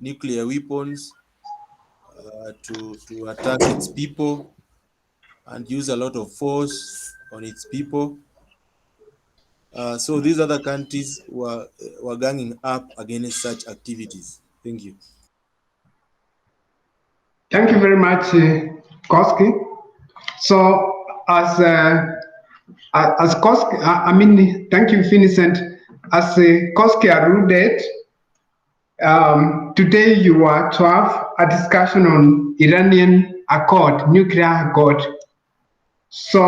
nuclear weapons to attack its people and use a lot of force on its people. So these other countries were ganging up against such activities. Thank you. Thank you very much, Koski. So, as Koski, thank you, Vincent. As Koski alluded, today you are to have a discussion on Iranian accord, nuclear accord. So,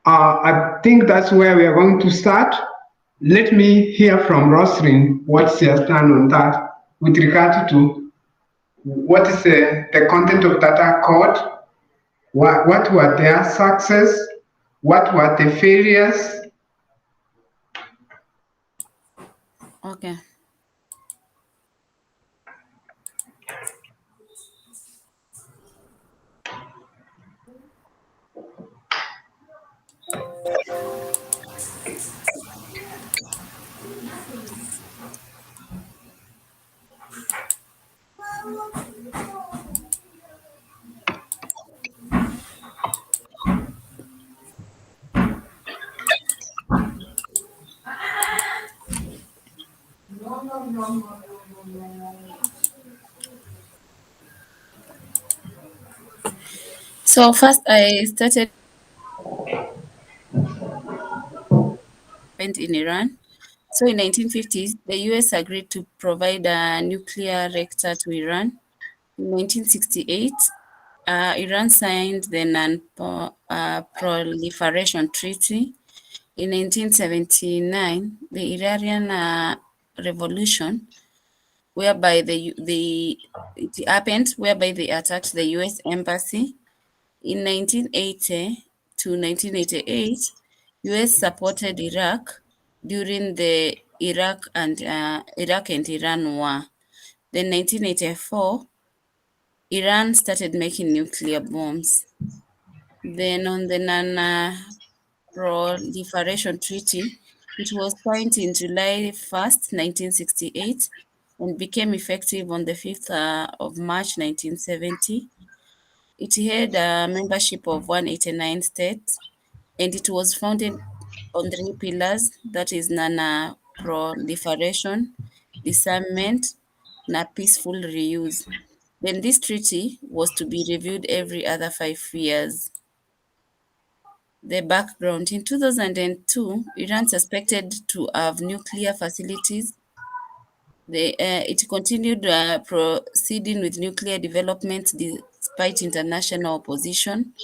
I think that's where we are going to start. Let me hear from Roslyn what she has done on that with regard to what is the content of that accord, what were their success, what were the failures. Okay. So first I started in Iran. So in 1950s, the US agreed to provide a nuclear reactor to Iran. In 1968, Iran signed the Non-Proliferation Treaty. In 1979, the Iranian Revolution, whereby it happened, whereby they attacked the US embassy. In 1980 to 1988, US supported Iraq during the Iraq and Iran war. Then 1984, Iran started making nuclear bombs. Then on the Non-Proliferation Treaty, it was signed in July 1st, 1968, and became effective on the 5th of March, 1970. It had a membership of 189 states, and it was founded on three pillars, that is non-proliferation, disarmament, and peaceful reuse. Then this treaty was to be reviewed every other 5 years. The background: in 2002, Iran suspected to have nuclear facilities. It continued proceeding with nuclear development despite international opposition.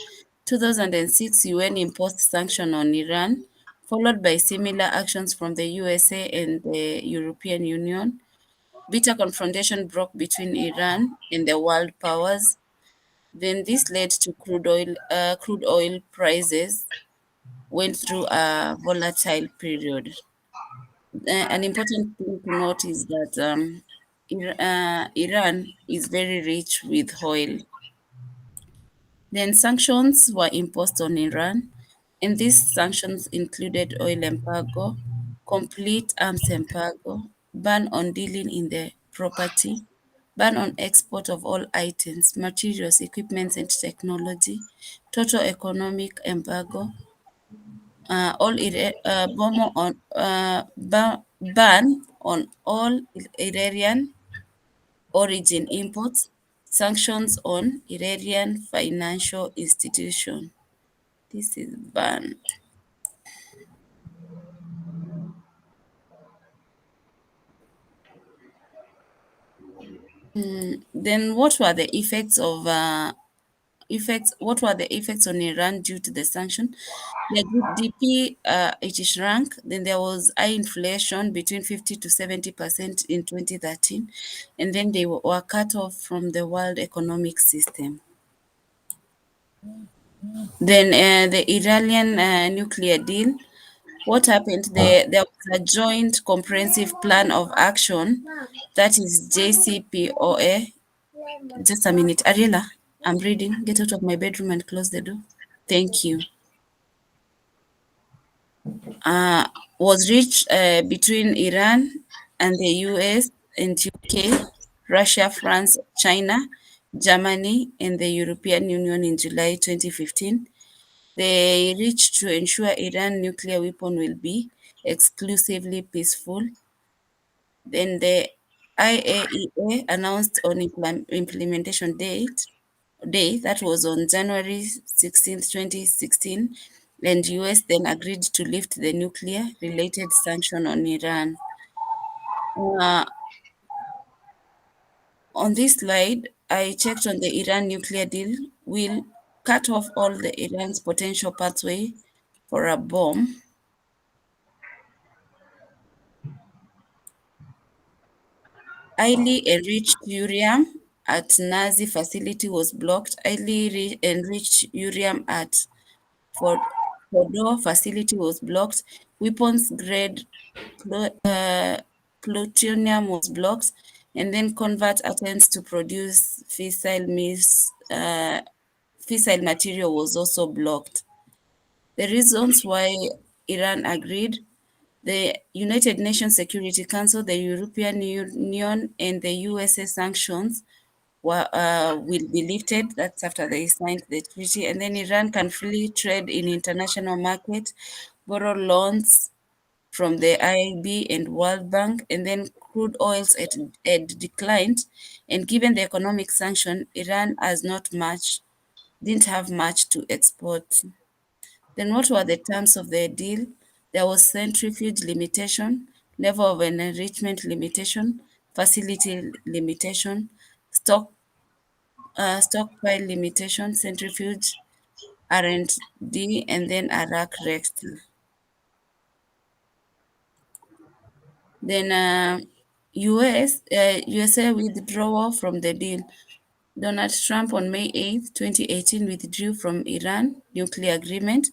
2006, UN imposed sanctions on Iran, followed by similar actions from the USA and the European Union. Bitter confrontation broke between Iran and the world powers. Then this led to crude oil prices went through a volatile period. An important thing to note is that Iran is very rich with oil. Then sanctions were imposed on Iran, and these sanctions included oil embargo, complete arms embargo, ban on dealing in the property, ban on export of all items, materials, equipment, and technology, total economic embargo, ban on all Iranian origin imports, sanctions on Iranian financial institution. This is banned. Then what were the effects of what were the effects on Iran due to the sanction? The GDP it shrank. Then there was high inflation between 50 to 70% in 2013, and then they were cut off from the world economic system. Then the Iranian nuclear deal. What happened? There was a joint comprehensive plan of action, that is JCPOA. Just a minute, Ariela, I'm reading. Get out of my bedroom and close the door. Thank you. Was reached between Iran and the US and UK, Russia, France, China, Germany, and the European Union in July 2015. They reached to ensure Iran nuclear weapon will be exclusively peaceful. Then the IAEA announced on implementation day that was on January 16, 2016, and US then agreed to lift the nuclear related sanction on Iran. Uh, on this slide, I checked on the Iran nuclear deal will cut off all the Iran's potential pathway for a bomb. Highly enriched uranium at Nazi facility was blocked. Enriched uranium at Fordow facility was blocked. Weapons grade plutonium was blocked, and then convert attempts to produce fissile material was also blocked. The reasons why Iran agreed: the United Nations Security Council, the European Union, and the USA sanctions will be lifted. That's after they signed the treaty. And then Iran can freely trade in international market, borrow loans from the IB and World Bank, and then crude oils had declined. And given the economic sanction, Iran didn't have much to export. Then what were the terms of the deal? There was centrifuge limitation, level of enrichment limitation, facility limitation, stockpile limitation, centrifuge, R&D, and then Iraq rest. Then USA withdrawal from the deal. Donald Trump on May 8, 2018 withdrew from Iran nuclear agreement.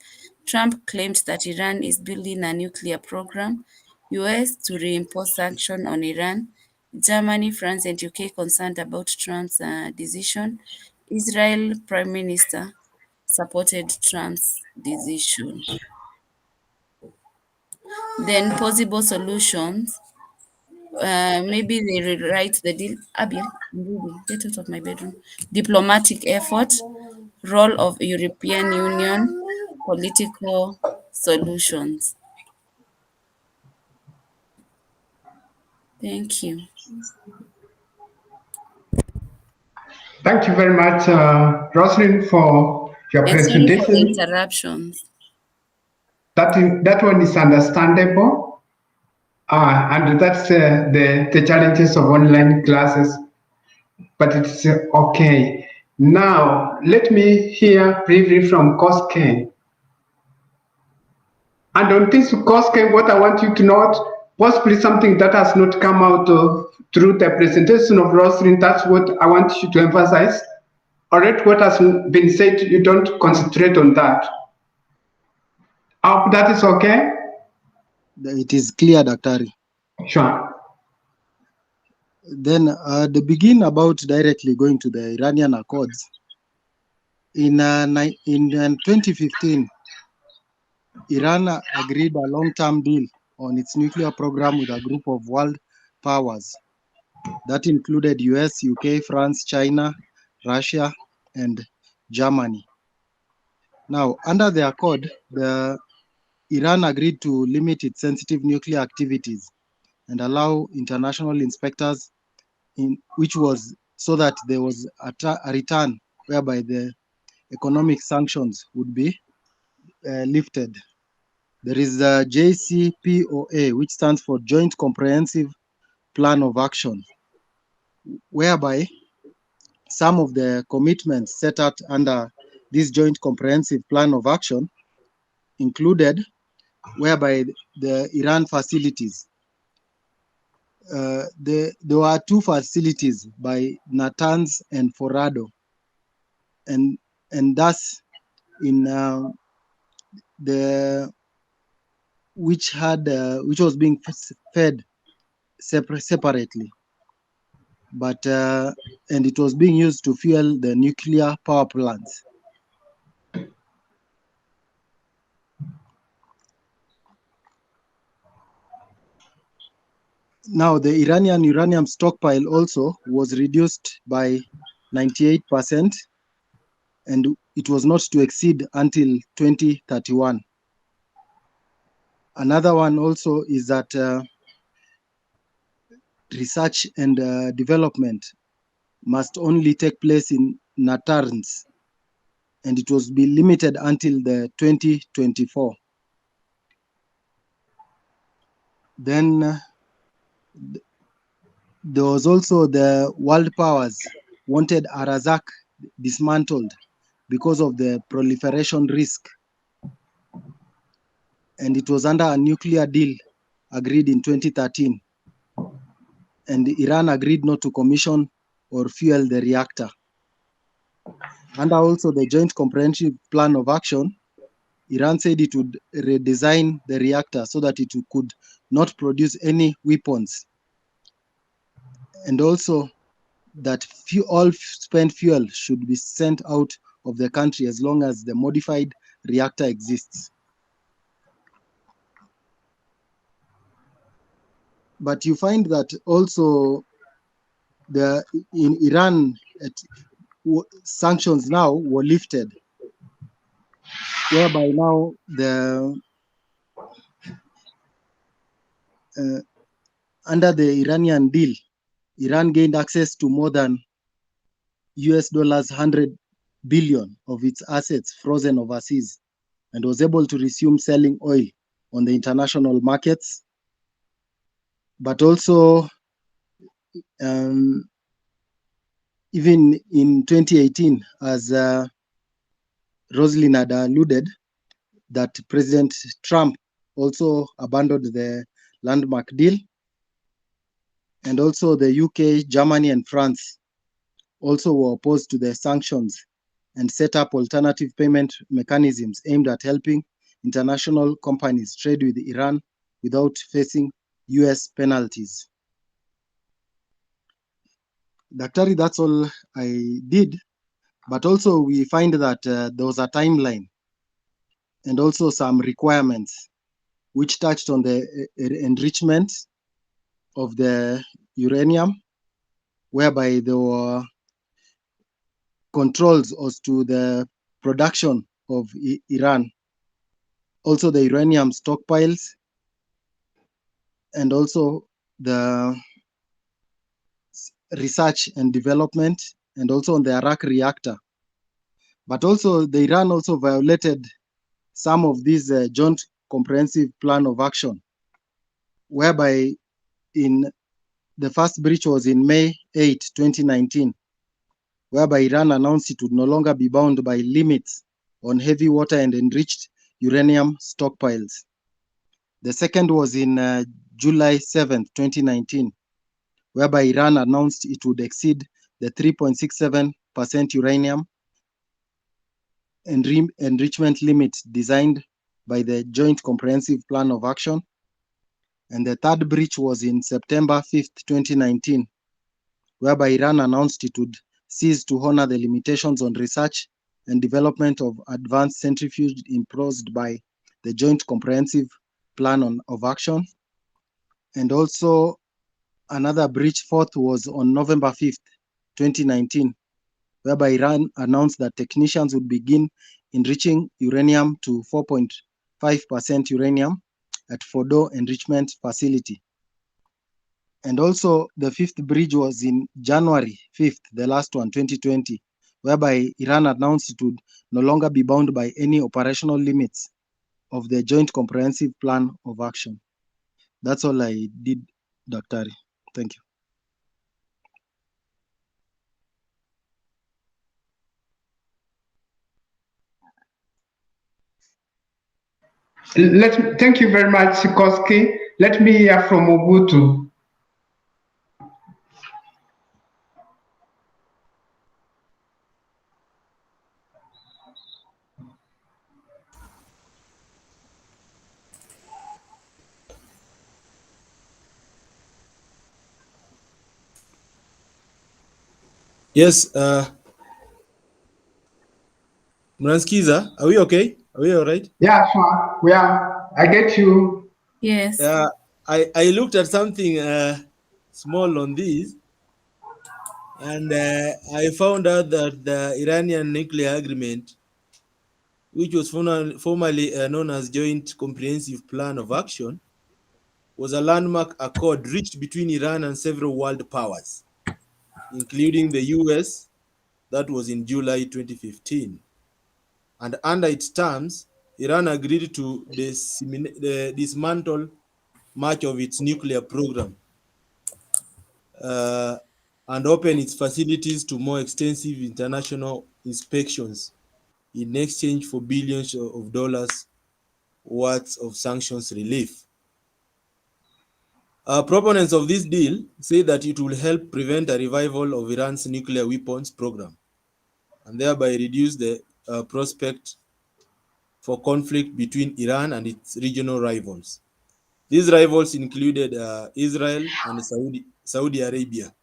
Trump claimed that Iran is building a nuclear program. US to reimpose sanction on Iran. Germany, France, and UK concerned about Trump's decision. Israel Prime Minister supported Trump's decision. Then possible solutions. Maybe they rewrite the deal. Abiel, I'm reading. Get out of my bedroom. Diplomatic effort, role of European Union, political solutions. Thank you. Thank you very much, Roslyn, for your And sorry for the presentation. interruptions. That one is understandable, and that's the challenges of online classes, but it's okay. Now, let me hear briefly from Koske. And on this Koske, what I want you to note, possibly something that has not come out of through the presentation of Roslyn, that's what I want you to emphasize. Or let what has been said, you don't concentrate on that. I hope that is okay. It is clear, Daktari. Sure. Then the begin about directly going to the Iranian Accords. In 2015, Iran agreed a long-term deal on its nuclear program with a group of world powers that included US, UK, France, China, Russia, and Germany. Now, under the accord, Iran agreed to limit its sensitive nuclear activities and allow international inspectors, which was so that there was a return whereby the economic sanctions would be lifted. There is the JCPOA, which stands for Joint Comprehensive Plan of Action, whereby some of the commitments set out under this Joint Comprehensive Plan of Action included whereby the Iran facilities, there were two facilities by Natanz and Forado, and thus in the which was being fed separately, but and it was being used to fuel the nuclear power plants. Now, the Iranian uranium stockpile also was reduced by 98%, and it was not to exceed until 2031. Another one also is that research and development must only take place in Natanz, and it was be limited until the 2024. Then there was also the world powers wanted Arazak dismantled because of the proliferation risk, and it was under a nuclear deal agreed in 2013, and Iran agreed not to commission or fuel the reactor. Under also the Joint Comprehensive Plan of Action, Iran said it would redesign the reactor so that it could not produce any weapons, and also that all spent fuel should be sent out of the country as long as the modified reactor exists. But you find that also in Iran, sanctions now were lifted, whereby now under the Iranian deal, Iran gained access to more than US dollars 100 billion of its assets frozen overseas, and was able to resume selling oil on the international markets. But also, even in 2018, as Roslyn had alluded, that President Trump also abandoned the landmark deal, and also the UK, Germany, and France also were opposed to the sanctions and set up alternative payment mechanisms aimed at helping international companies trade with Iran without facing US penalties. Daktari, that's all I did. But also we find that there was a timeline and also some requirements which touched on the enrichment of the uranium, whereby there were controls as to the production of Iran, also the uranium stockpiles, and also the research and development, and also on the Arak reactor. But also the Iran also violated some of these joint comprehensive plan of action, whereby in the first breach was in May 8, 2019, whereby Iran announced it would no longer be bound by limits on heavy water and enriched uranium stockpiles. The second was in July 7, 2019, whereby Iran announced it would exceed the 3.67% uranium enrichment limit designed by the Joint Comprehensive Plan of Action. And the third breach was in September 5th, 2019, whereby Iran announced it would cease to honor the limitations on research and development of advanced centrifuge imposed by the Joint Comprehensive Plan of Action. And also another breach, fourth, was on November 5th, 2019, whereby Iran announced that technicians would begin enriching uranium to 4.5% uranium at Fordo Enrichment Facility. And also the fifth breach was in January 5th, the last one, 2020, whereby Iran announced it would no longer be bound by any operational limits of the Joint Comprehensive Plan of Action. That's all I did, Dr. Thank you. Thank you very much, Sikorsky. Let me hear from Mobutu. Yes, mnanisikiza? Are we okay? Are we all right? Yeah, sure. I get you. Yes. Yeah, I looked at something small on this, and I found out that the Iranian nuclear agreement, which was formerly known as Joint Comprehensive Plan of Action, was a landmark accord reached between Iran and several world powers, including the US, that was in July 2015. And under its terms, Iran agreed to dismantle much of its nuclear program uh, and open its facilities to more extensive international inspections in exchange for billions of dollars worth of sanctions relief. Proponents of this deal say that it will help prevent a revival of Iran's nuclear weapons program and thereby reduce the prospect for conflict between Iran and its regional rivals. These rivals included Israel and Saudi Arabia.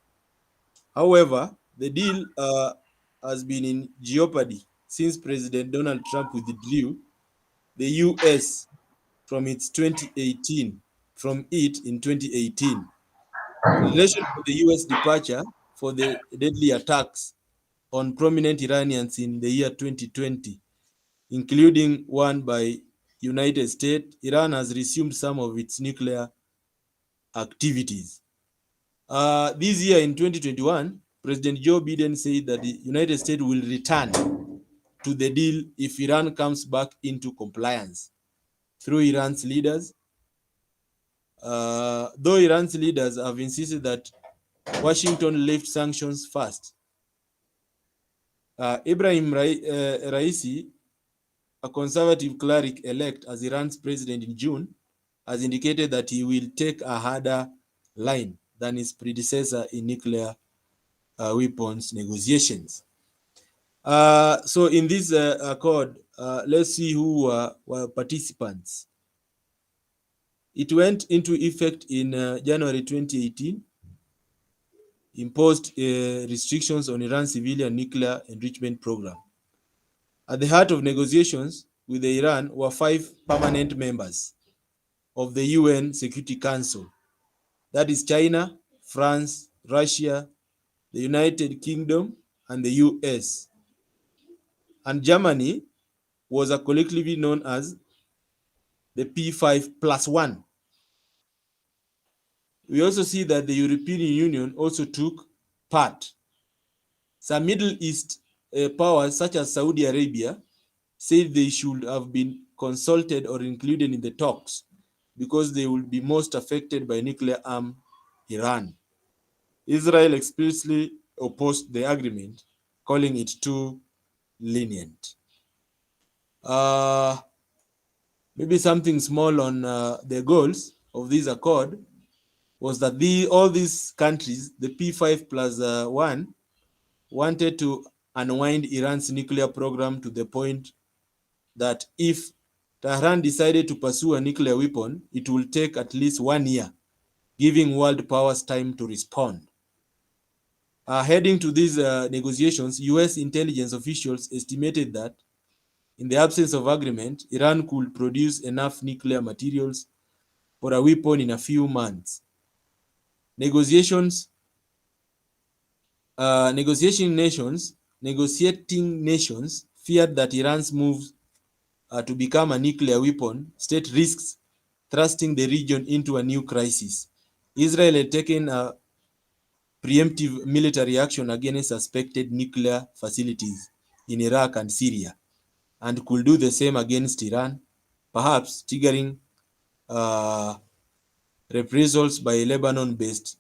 However, the deal has been in jeopardy since President Donald Trump withdrew the US from it in 2018. In relation to the US departure for the deadly attacks on prominent Iranians in the year 2020, including one by United States, Iran has resumed some of its nuclear activities. This year in 2021, President Joe Biden said that the United States will return to the deal if Iran comes back into compliance through Iran's leaders. Though Iran's leaders have insisted that Washington lift sanctions first. Ibrahim Raisi, a conservative cleric elect as Iran's president in June, has indicated that he will take a harder line than his predecessor in nuclear weapons negotiations. So in this accord, let's see who were participants. It went into effect in January 2018, imposed restrictions on Iran's civilian nuclear enrichment program. At the heart of negotiations with Iran were 5 permanent members of the UN Security Council. That is China, France, Russia, the United Kingdom, and the US. And Germany was collectively known as the P5+1. We also see that the European Union also took part. Some Middle East powers, such as Saudi Arabia, said they should have been consulted or included in the talks because they will be most affected by nuclear armed Iran. Israel explicitly opposed the agreement, calling it too lenient. Maybe something small on the goals of this accord was that all these countries, the P5+1, wanted to unwind Iran's nuclear program to the point that if Tehran decided to pursue a nuclear weapon, it will take at least 1 year, giving world powers time to respond. Heading to these negotiations, US intelligence officials estimated that in the absence of agreement, Iran could produce enough nuclear materials for a weapon in a few months. Negotiating nations feared that Iran's move to become a nuclear weapon state risks thrusting the region into a new crisis. Israel had taken a preemptive military action against suspected nuclear facilities in Iraq and Syria, and could do the same against Iran, perhaps triggering reprisals by Lebanon-based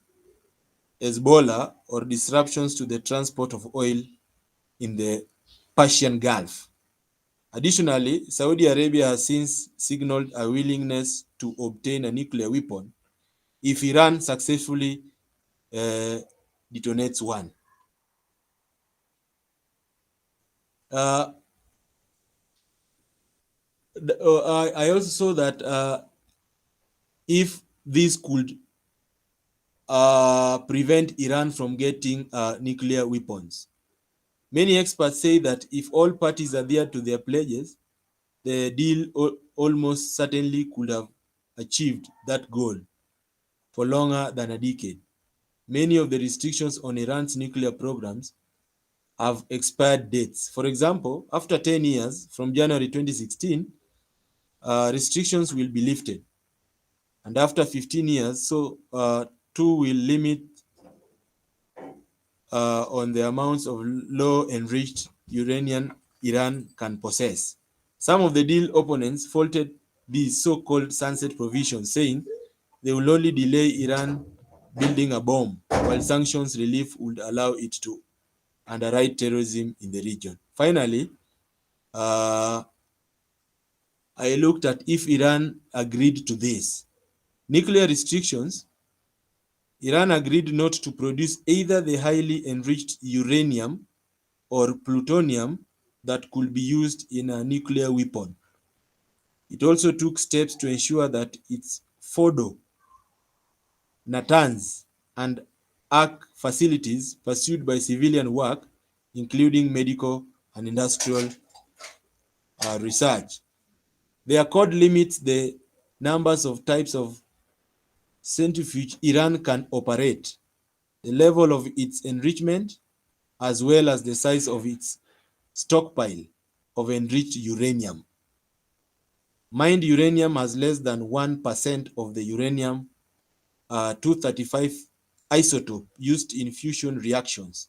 Hezbollah or disruptions to the transport of oil in the Persian Gulf. Additionally, Saudi Arabia has since signaled a willingness to obtain a nuclear weapon if Iran successfully detonates one. I also saw that if this could prevent Iran from getting nuclear weapons. Many experts say that if all parties adhere to their pledges, the deal almost certainly could have achieved that goal. for longer than a decade. Many of the restrictions on Iran's nuclear programs have expired dates. For example, after 10 years from January 2016, restrictions will be lifted. And after 15 years, two will limit on the amounts of low enriched uranium Iran can possess. Some of the deal opponents faulted these so-called sunset provisions, saying they will only delay Iran building a bomb, while sanctions relief would allow it to underwrite terrorism in the region. Finally, I looked at if Iran agreed to this. Nuclear restrictions, Iran agreed not to produce either the highly enriched uranium or plutonium that could be used in a nuclear weapon. It also took steps to ensure that its Fordo, Natanz, and ARC facilities pursued by civilian work, including medical and industrial research. The accord limits the numbers of types of centrifuge Iran can operate, the level of its enrichment, as well as the size of its stockpile of enriched uranium. Mined uranium has less than 1% of the uranium 235 isotope used in fusion reactions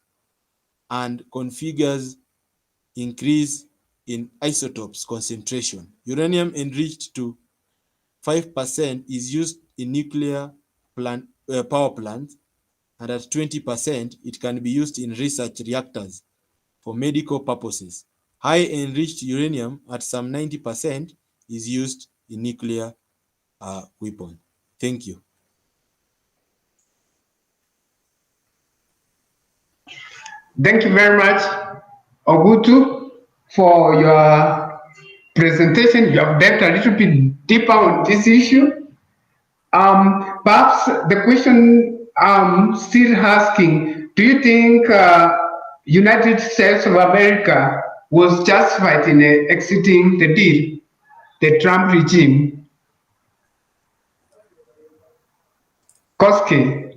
and configures increase in isotopes concentration. Uranium enriched to 5% is used in nuclear power plants, and at 20%, it can be used in research reactors for medical purposes. High enriched uranium at some 90% is used in nuclear weapons. Thank you. Thank you very much, Ogutu, for your presentation. You have delved a little bit deeper on this issue. Perhaps the question I'm still asking, do you think United States of America was justified in exiting the deal, the Trump regime? Koski.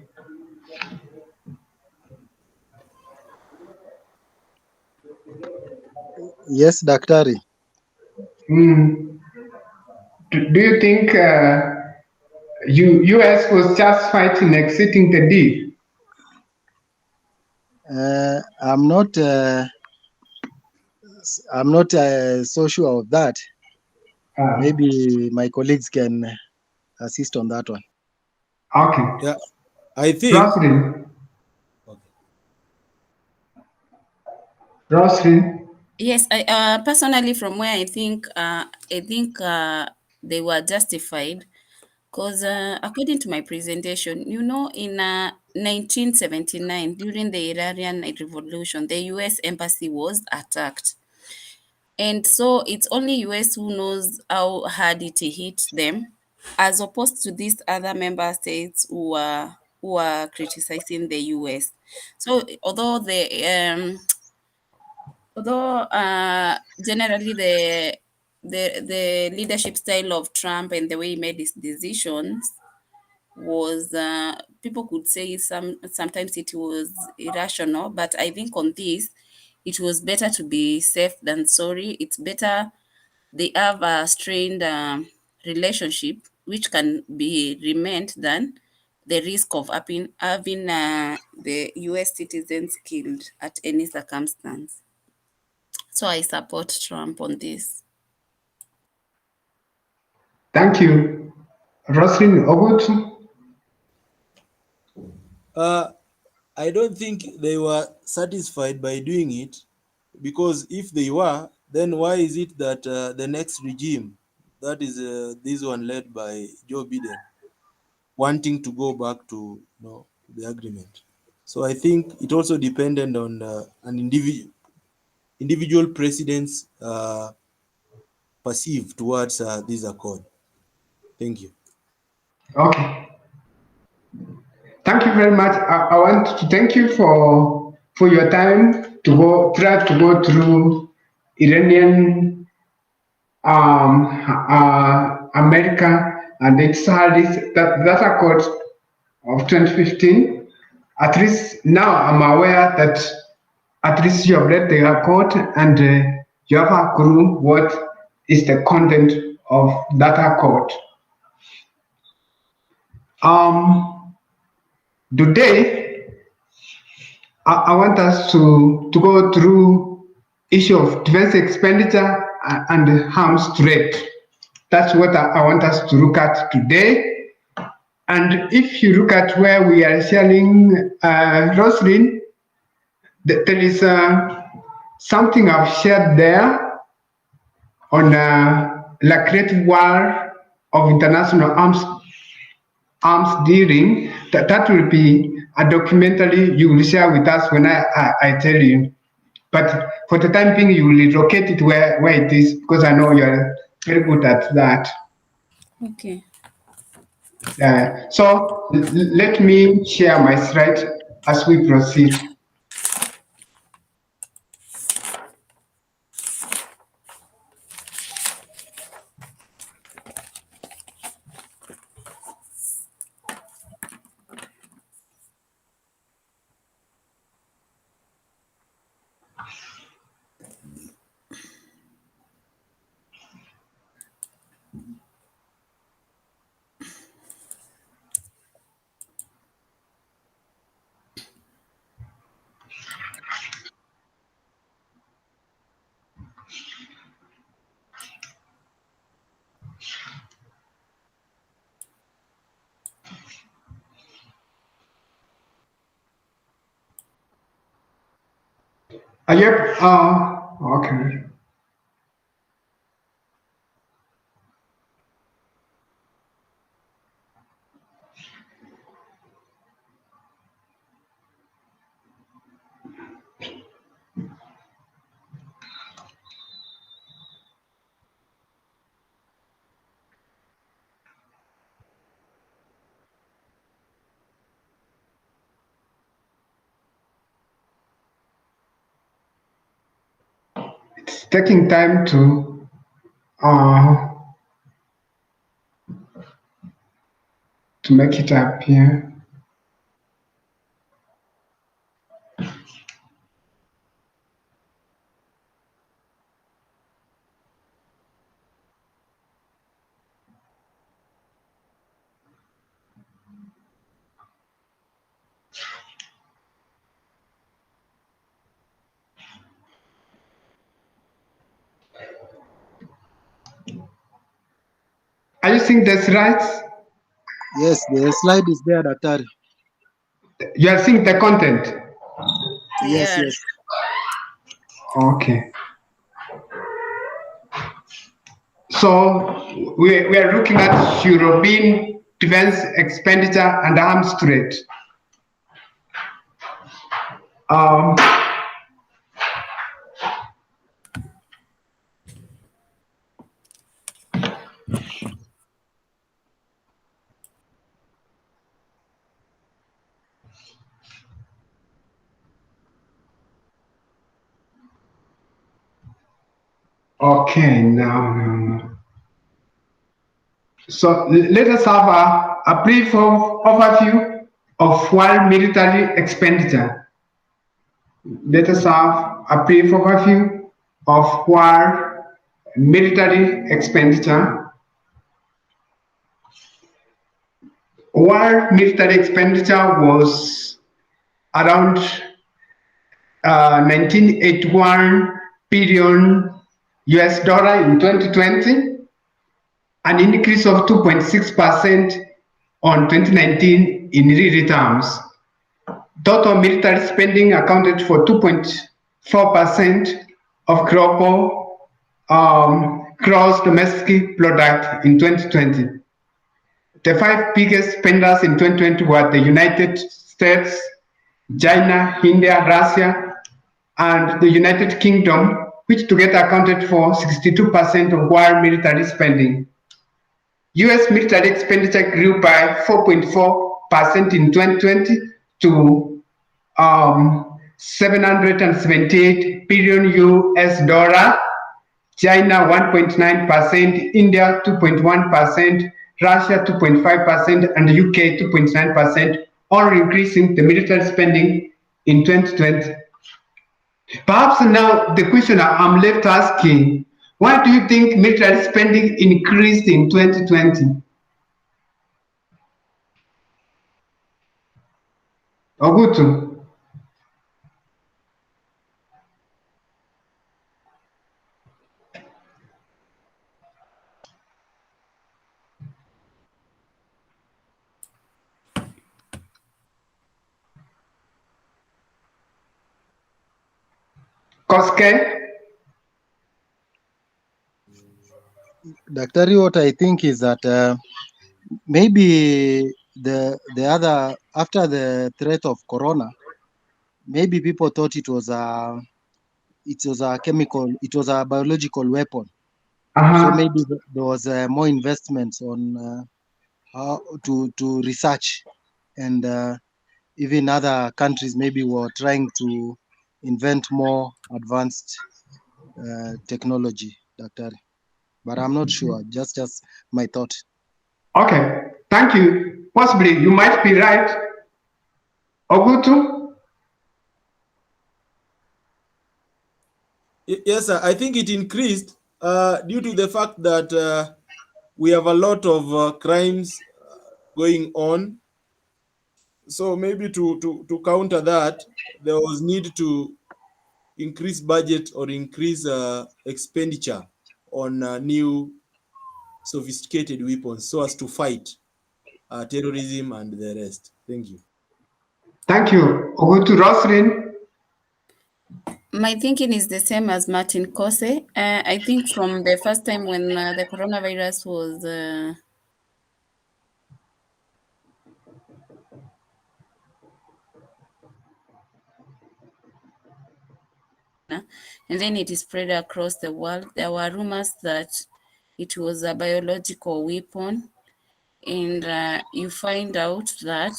Yes, Daktari. Do you think U.S. was justified in exiting the deal? I'm not so sure of that. Maybe my colleagues can assist on that one. Okay. Yeah, I think. Roslyn. Roslyn. Yes, I personally, from where I think they were justified, because according to my presentation, in 1979, during the Iranian Revolution, the U.S. embassy was attacked. And so it's only US who knows how hard it hit them, as opposed to these other member states who are criticizing the US. So although generally the leadership style of Trump and the way he made his decisions was people could say sometimes it was irrational, but I think on this it was better to be safe than sorry. It's better they have a strained relationship which can be remained than the risk of having the US citizens killed at any circumstance. So I support Trump on this. Thank you. Roslyn Ogutu. I don't think they were satisfied by doing it, because if they were, then why is it that the next regime, that is this one led by Joe Biden, wanting to go back to the agreement? So I think it also depended on an individual president's perceive towards this accord. Thank you. Okay. Thank you very much. I want to thank you for your time to try to go through Iranian America and its studies that accord of 2015. At least now I'm aware that at least you have read the report and you have a clue what is the content of that report. Today, I want us to go through issue of defense expenditure and arms trade. That's what I want us to look at today. And if you look at where we are sharing, Roslyn, there is something I've shared there on the Great War of International Arms Dealing. That will be a documentary you will share with us when I tell you. But for the time being, you will locate it where it is because I know you're very good at that. Okay. So let me share my slide as we proceed. Yep. Okay. It's taking time uh, to make it appear. Are you seeing the slides? Yes, the slide is there, Daktari. You are seeing the content? Yes, Yeah. yes. Okay. So we are looking at European defense expenditure and arms trade. Um, okay, now. So let us have a brief overview of world military expenditure. Let us have a brief overview of world military expenditure. World military expenditure was around 1981 billion US dollar in 2020, an increase of 2.6% on 2019 in real terms. Total military spending accounted for 2.4% of global gross domestic product in 2020. The five biggest spenders in 2020 were the United States, China, India, Russia, and the United Kingdom, which together accounted for 62% of world military spending. US military expenditure grew by 4.4% in 2020 to 778 billion US dollar. China 1.9%, India 2.1%, Russia 2.5%, and the UK 2.9%, all increasing the military spending in 2020. Perhaps now the question I'm left asking, why do you think military spending increased in 2020? Ogutu. Koske? Daktari, what I think is that maybe the other, after the threat of corona, maybe people thought it was a chemical, it was a biological weapon. So maybe there was more investments on how to research, and even other countries maybe were trying to invent more advanced technology, Daktari. But I'm not sure, just my thought. Okay, thank you. Possibly you might be right. Ogutu? Yes, sir. I think it increased due to the fact that we have a lot of crimes going on. So maybe to counter that, there was need to increase budget or increase expenditure on new sophisticated weapons so as to fight terrorism and the rest. Thank you. Thank you. Ogutu. Roslyn? My thinking is the same as Martin Kose. I think from the first time when the coronavirus was and then it is spread across the world, there were rumors that it was a biological weapon, and you find out that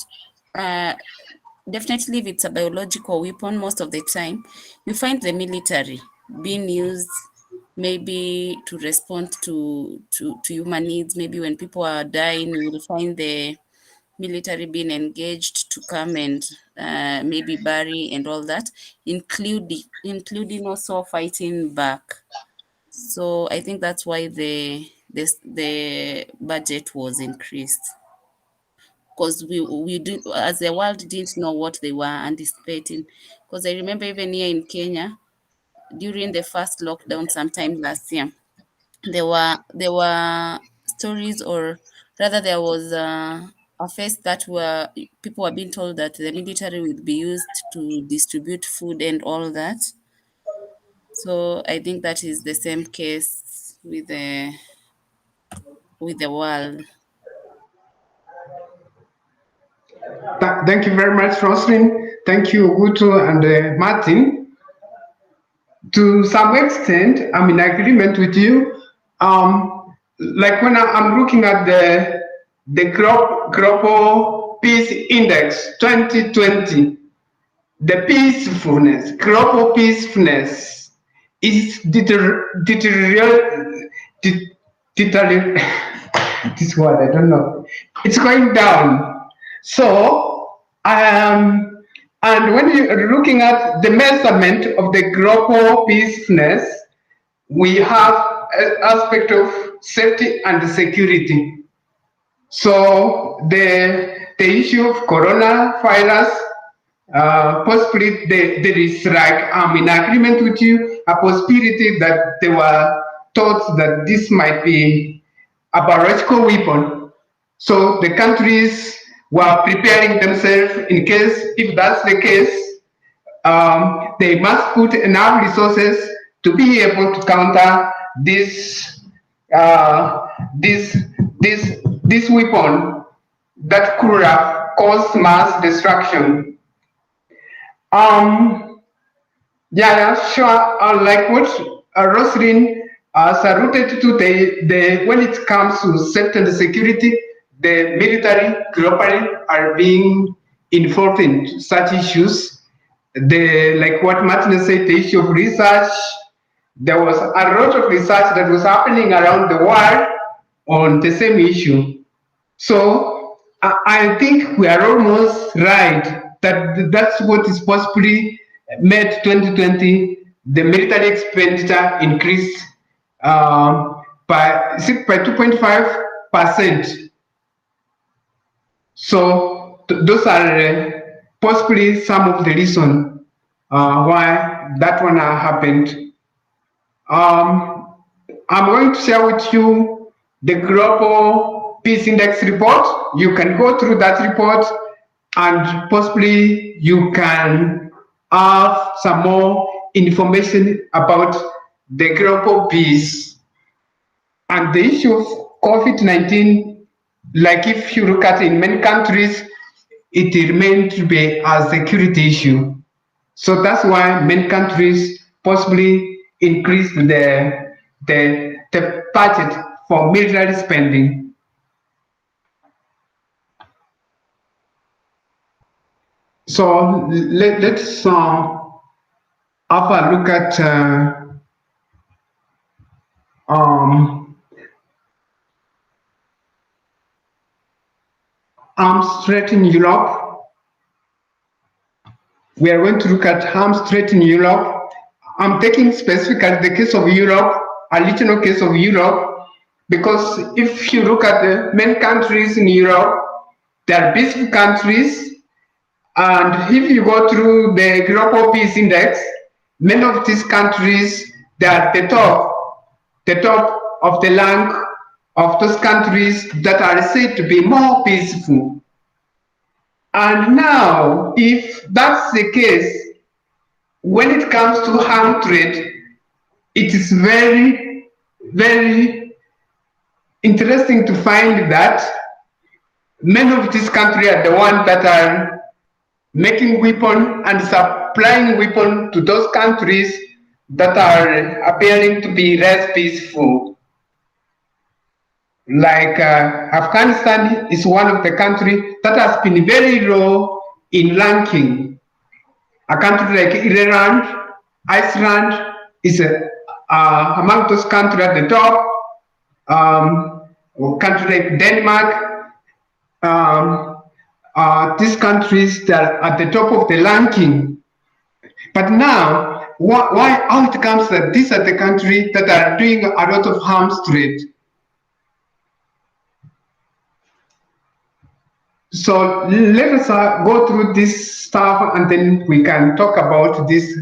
definitely if it's a biological weapon, most of the time you find the military being used maybe to respond to human needs. Maybe when people are dying, you will find the military being engaged to come and maybe bury and all that, including also fighting back. So I think that's why the budget was increased, because we do, as the world didn't know what they were anticipating. Because I remember even here in Kenya during the first lockdown sometime last year, there were stories, or rather there was a phase that were people were being told that the military would be used to distribute food and all that. So I think that is the same case with the world. Thank you very much, Roslyn. Thank you, Ogutu and Martin. To some extent, I'm in agreement with you. Like when I'm looking at the global peace index 2020, the peacefulness, global peacefulness is deteriorate. This word I don't know. It's going down. So and when you're looking at the measurement of the global peacefulness, we have an aspect of safety and security. So the issue of coronavirus, possibly there is, like, I'm in agreement with you, a possibility that there were thoughts that this might be a biological weapon. So the countries were preparing themselves in case, if that's the case, they must put enough resources to be able to counter uh, this this weapon that could have caused mass destruction. Um, yeah, sure. Like what Roslyn alluded to, the when it comes to safety and security, the military globally are being involved in such issues. The, like what Martin said, the issue of research. There was a lot of research that was happening around the world on the same issue. So I think we are almost right that that's what is possibly made 2020 the military expenditure increased by 2.5%. So those are possibly some of the reason why that one happened. Um, I'm going to share with you the Global Peace Index report. You can go through that report and possibly you can have some more information about the global peace and the issue of COVID-19. Like if you look at in many countries, it remains to be a security issue. So that's why many countries possibly increase the budget for military spending. So let's have a look at um, arms trade in Europe. We are going to look at arms trade in Europe. I'm taking specifically the case of Europe, a regional case of Europe, because if you look at the main countries in Europe, they are peaceful countries. And if you go through the Global Peace Index, many of these countries, they are the top of the rank of those countries that are said to be more peaceful. And now, if that's the case, when it comes to arms trade, it is very, very interesting to find that many of these countries are the ones that are making weapon and supplying weapon to those countries that are appearing to be less peaceful. Like Afghanistan is one of the countries that has been very low in ranking. A country like Iran, Iceland is among those countries at the top. A country like Denmark, these countries that are at the top of the ranking. But now, why how it comes that these are the countries that are doing a lot of arms trade? So let us go through this stuff and then we can talk about this.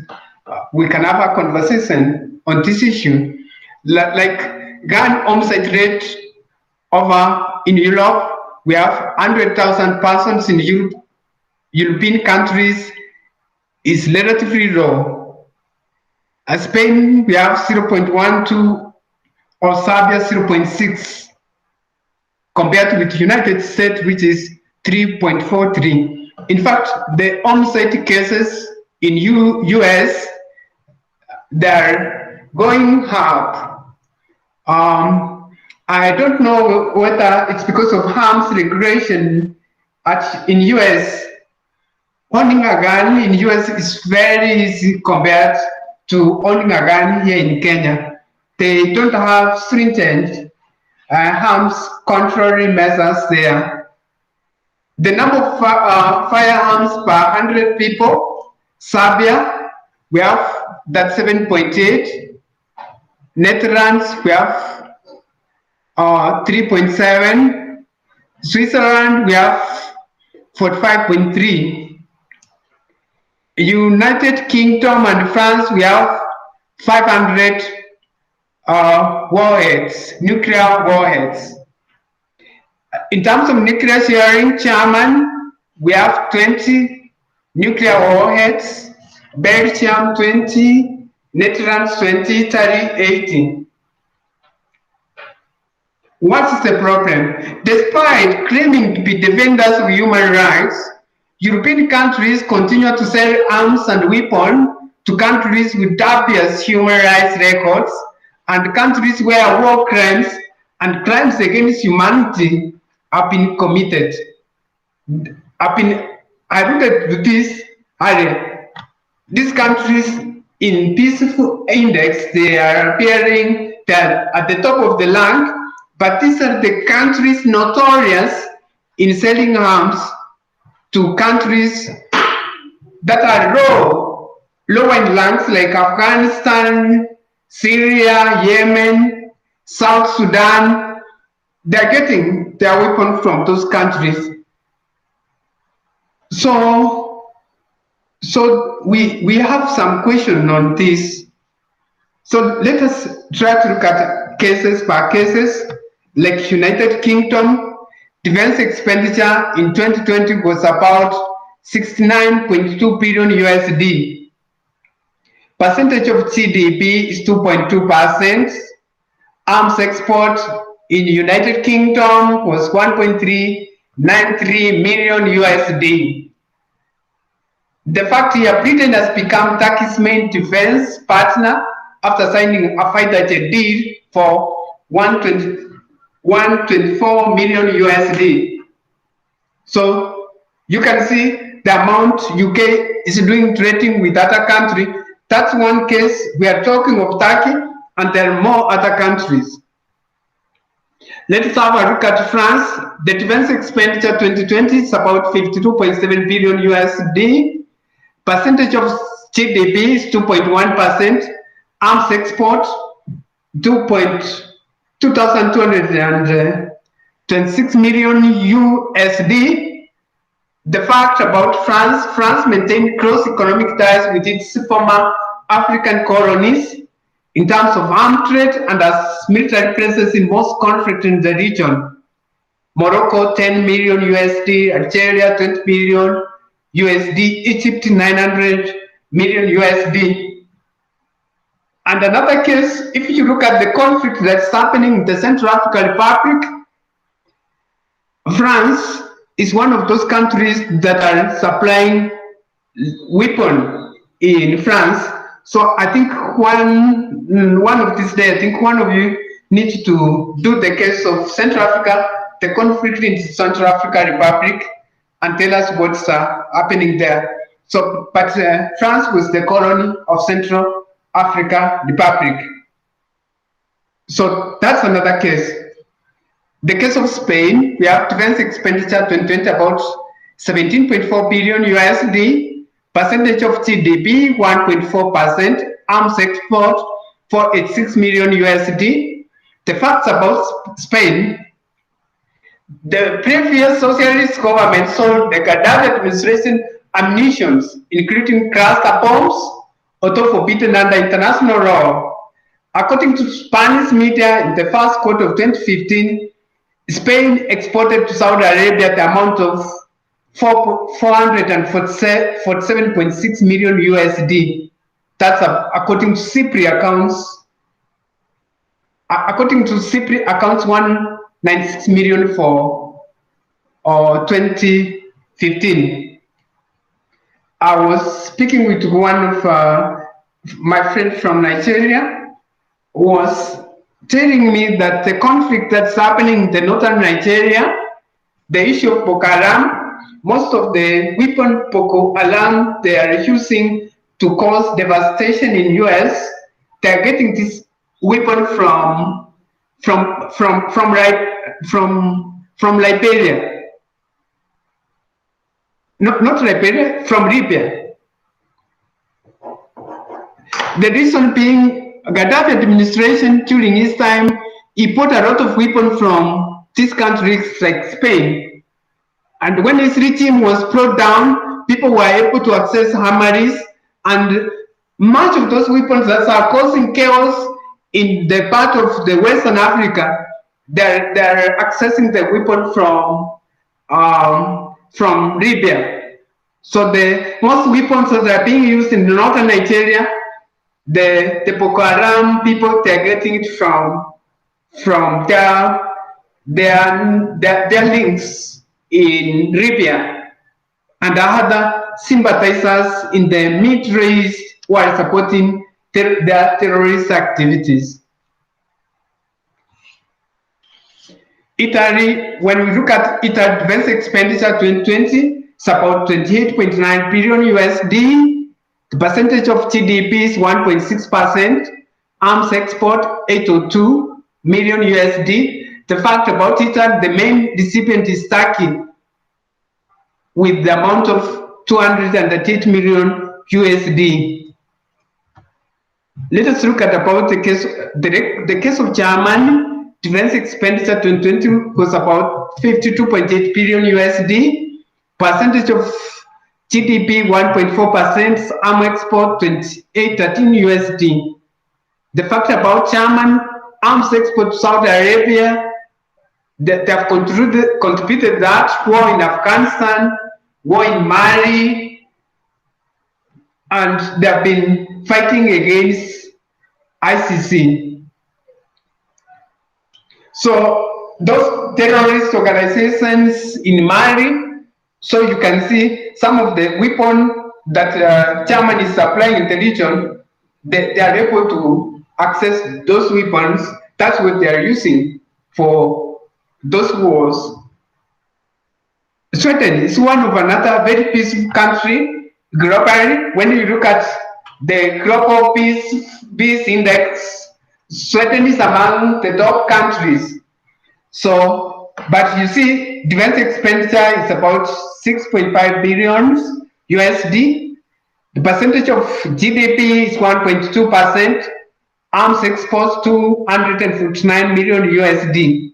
We can have a conversation on this issue. Like gun homicide rate over in Europe, we have 100,000 persons in Europe, European countries is relatively low. Spain, we have 0.12 or Serbia 0.6 compared with the United States, which is 3.43. In fact, the homicide cases in US, they're going up. I don't know whether it's because of arms regulation in US. Owning a gun in US is very easy compared to owning a gun here in Kenya. They don't have stringent arms control measures there. The number of firearms per 100 people, Serbia, we have that 7.8. Netherlands, we have 3.7. Switzerland, we have 45.3. United Kingdom and France, we have 500 warheads, nuclear warheads. In terms of nuclear sharing, German, we have 20 nuclear warheads, Belgium 20, Netherlands 20, Italy 18. What is the problem? Despite claiming to be defenders of human rights, European countries continue to sell arms and weapons to countries with dubious human rights records and countries where war crimes and crimes against humanity have been committed. I looked at this area. These countries in peaceful index, they are appearing that at the top of the rank, but these are the countries notorious in selling arms to countries that are low in lands like Afghanistan, Syria, Yemen, South Sudan. They're getting their weapons from those countries. So we have some question on this. So let us try to look at cases per cases. Like United Kingdom, defense expenditure in 2020 was about 69.2 billion USD. Percentage of GDP is 2.2%. Arms export in United Kingdom was 1.393 million USD. The fact here, Britain has become Turkey's main defense partner after signing a fighter jet deal for 124 million USD. So you can see the amount UK is doing trading with other countries. That's one case. We are talking of Turkey, and there are more other countries. Let's have a look at France. The defense expenditure 2020 is about 52.7 billion USD. Percentage of GDP is 2.1%. Arms export 2,226 million USD. The fact about France maintained close economic ties with its former African colonies in terms of armed trade and has military presence in most conflicts in the region. Morocco 10 million USD, Algeria 20 million USD, Egypt 900 million USD. And another case, if you look at the conflict that's happening in the Central African Republic, France is one of those countries that are supplying weapons in France. So I think one of these days, I think one of you needs to do the case of Central Africa, the conflict in Central African Republic, and tell us what's happening there. So, but France was the colony of Central Africa Republic. So that's another case. The case of Spain, we have defense expenditure 2020 about 17.4 billion USD, percentage of GDP 1.4%, arms export 486 million USD. The facts about Spain, the previous socialist government sold the Gaddafi administration ammunition, including cluster bombs, although forbidden under international law. According to Spanish media, in the first quarter of 2015, Spain exported to Saudi Arabia the amount of 447.6 million USD. That's according to Cypriot accounts. According to Cypriot accounts, 196 million for 2015. I was speaking with one of my friends from Nigeria, was telling me that the conflict that's happening in the northern Nigeria, the issue of Boko Haram, most of the weapon Boko Haram they are using to cause devastation in US, they are getting this weapon from Liberia. Not Liberia, from Libya. The reason being, Gaddafi administration during his time, he bought a lot of weapons from these countries like Spain. And when his regime was brought down, people were able to access Hamaris, and much of those weapons that are causing chaos in the part of the Western Africa, they're accessing the weapon from Libya. So the most weapons that are being used in northern Nigeria, the Boko Haram people, they're getting it from their links in Libya and other sympathizers in the Middle East who are supporting their terrorist activities. Italy, when we look at Italy defense expenditure 2020, it's about 28.9 billion USD. The percentage of GDP is 1.6%. Arms export 802 million USD. The fact about Italy, the main recipient is Turkey with the amount of 238 million USD. Let us look at about the case of Germany. Defense expenditure 2020 was about 52.8 billion USD. Percentage of GDP 1.4%. Arm export 2813 USD. The fact about German arms export to Saudi Arabia, they have contributed that war in Afghanistan, war in Mali, and they have been fighting against ICC. So those terrorist organizations in Mali, so you can see some of the weapons that Germany is supplying in the region, they are able to access those weapons. That's what they are using for those wars. Sweden is one of another very peaceful country globally. When you look at the global peace index, Sweden is among the top countries. So, but you see, defense expenditure is about 6.5 billion USD. The percentage of GDP is 1.2%. Arms exports 249 million USD.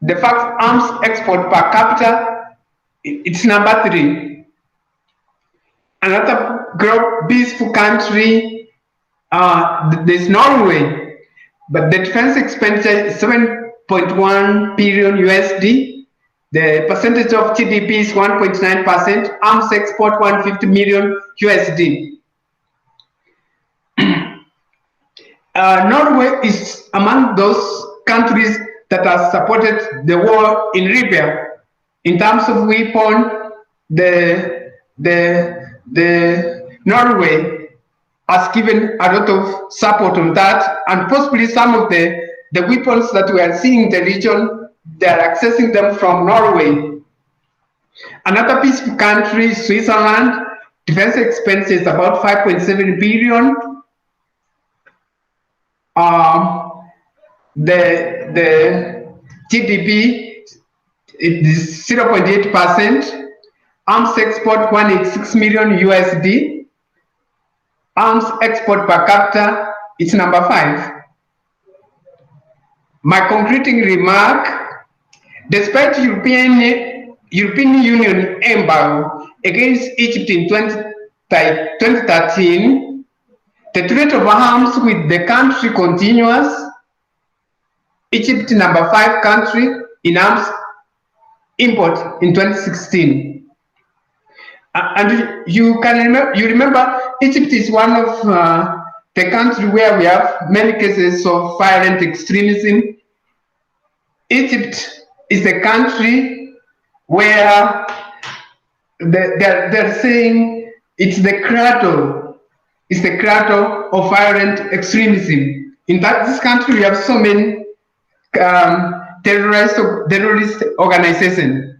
The fact arms export per capita, it's number 3. Another peaceful country, there's Norway, but the defense expenditure is 7.1 billion USD. The percentage of GDP is 1.9%. Arms export 150 million USD. Norway is among those countries that have supported the war in Libya. In terms of weapon, the Norway has given a lot of support on that, and possibly some of the weapons that we are seeing in the region, they are accessing them from Norway. Another peaceful country, Switzerland, defense expense is about 5.7 billion. The GDP is 0.8%. Arms export 186 million USD. Arms export per capita is number 5. My concluding remark: despite European Union embargo against Egypt in 2013, the trade of arms with the country continues. Egypt number 5 country in arms import in 2016. And you remember Egypt is one of the country where we have many cases of violent extremism. Egypt is the country where they're saying it's the cradle of violent extremism. In fact, this country we have so many terrorist organizations.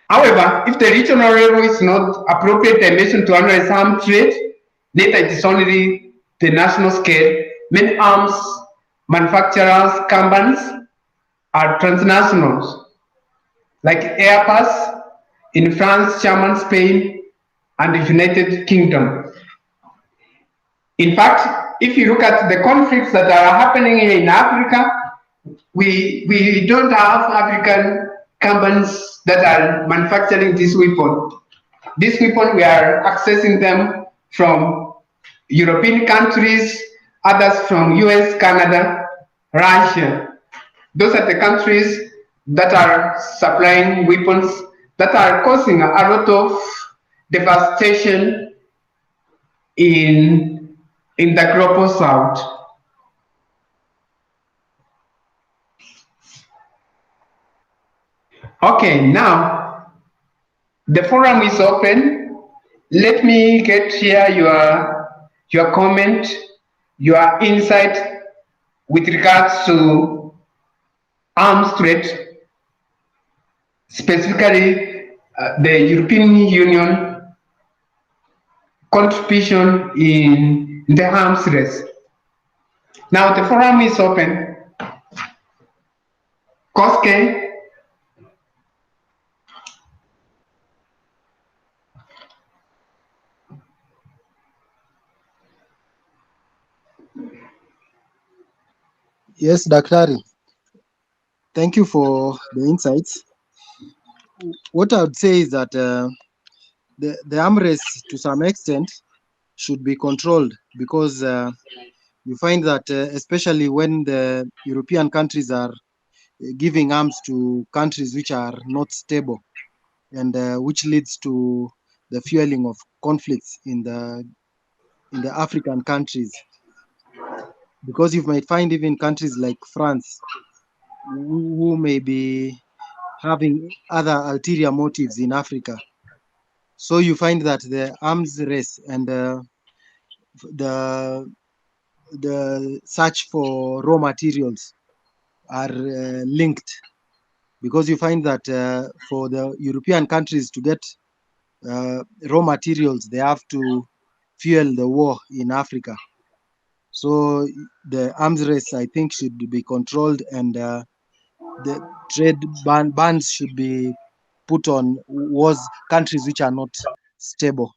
However, if the regional level is not appropriate dimension to analyze arms trade, later it is only the national scale. Many arms manufacturers companies are transnationals, like Airbus in France, Germany, Spain, and the United Kingdom. In fact, if you look at the conflicts that are happening in Africa, we don't have African companies that are manufacturing this weapon. This weapon, we are accessing them from European countries, others from US, Canada, Russia. Those are the countries that are supplying weapons that are causing a lot of devastation in the global south. Okay, now the forum is open. Let me get here your comment, your insight with regards to arms trade, specifically the European Union contribution in the arms race. Now the forum is open. Koske. Yes, Daktari. Thank you for the insights. What I would say is that the arm race, to some extent, should be controlled because you find that, especially when the European countries are giving arms to countries which are not stable, and which leads to the fueling of conflicts in the African countries. Because you might find even countries like France who may be having other ulterior motives in Africa. So you find that the arms race and the search for raw materials are linked, because you find that for the European countries to get raw materials, they have to fuel the war in Africa. So the arms race, I think, should be controlled, and the bans should be put on was countries which are not stable.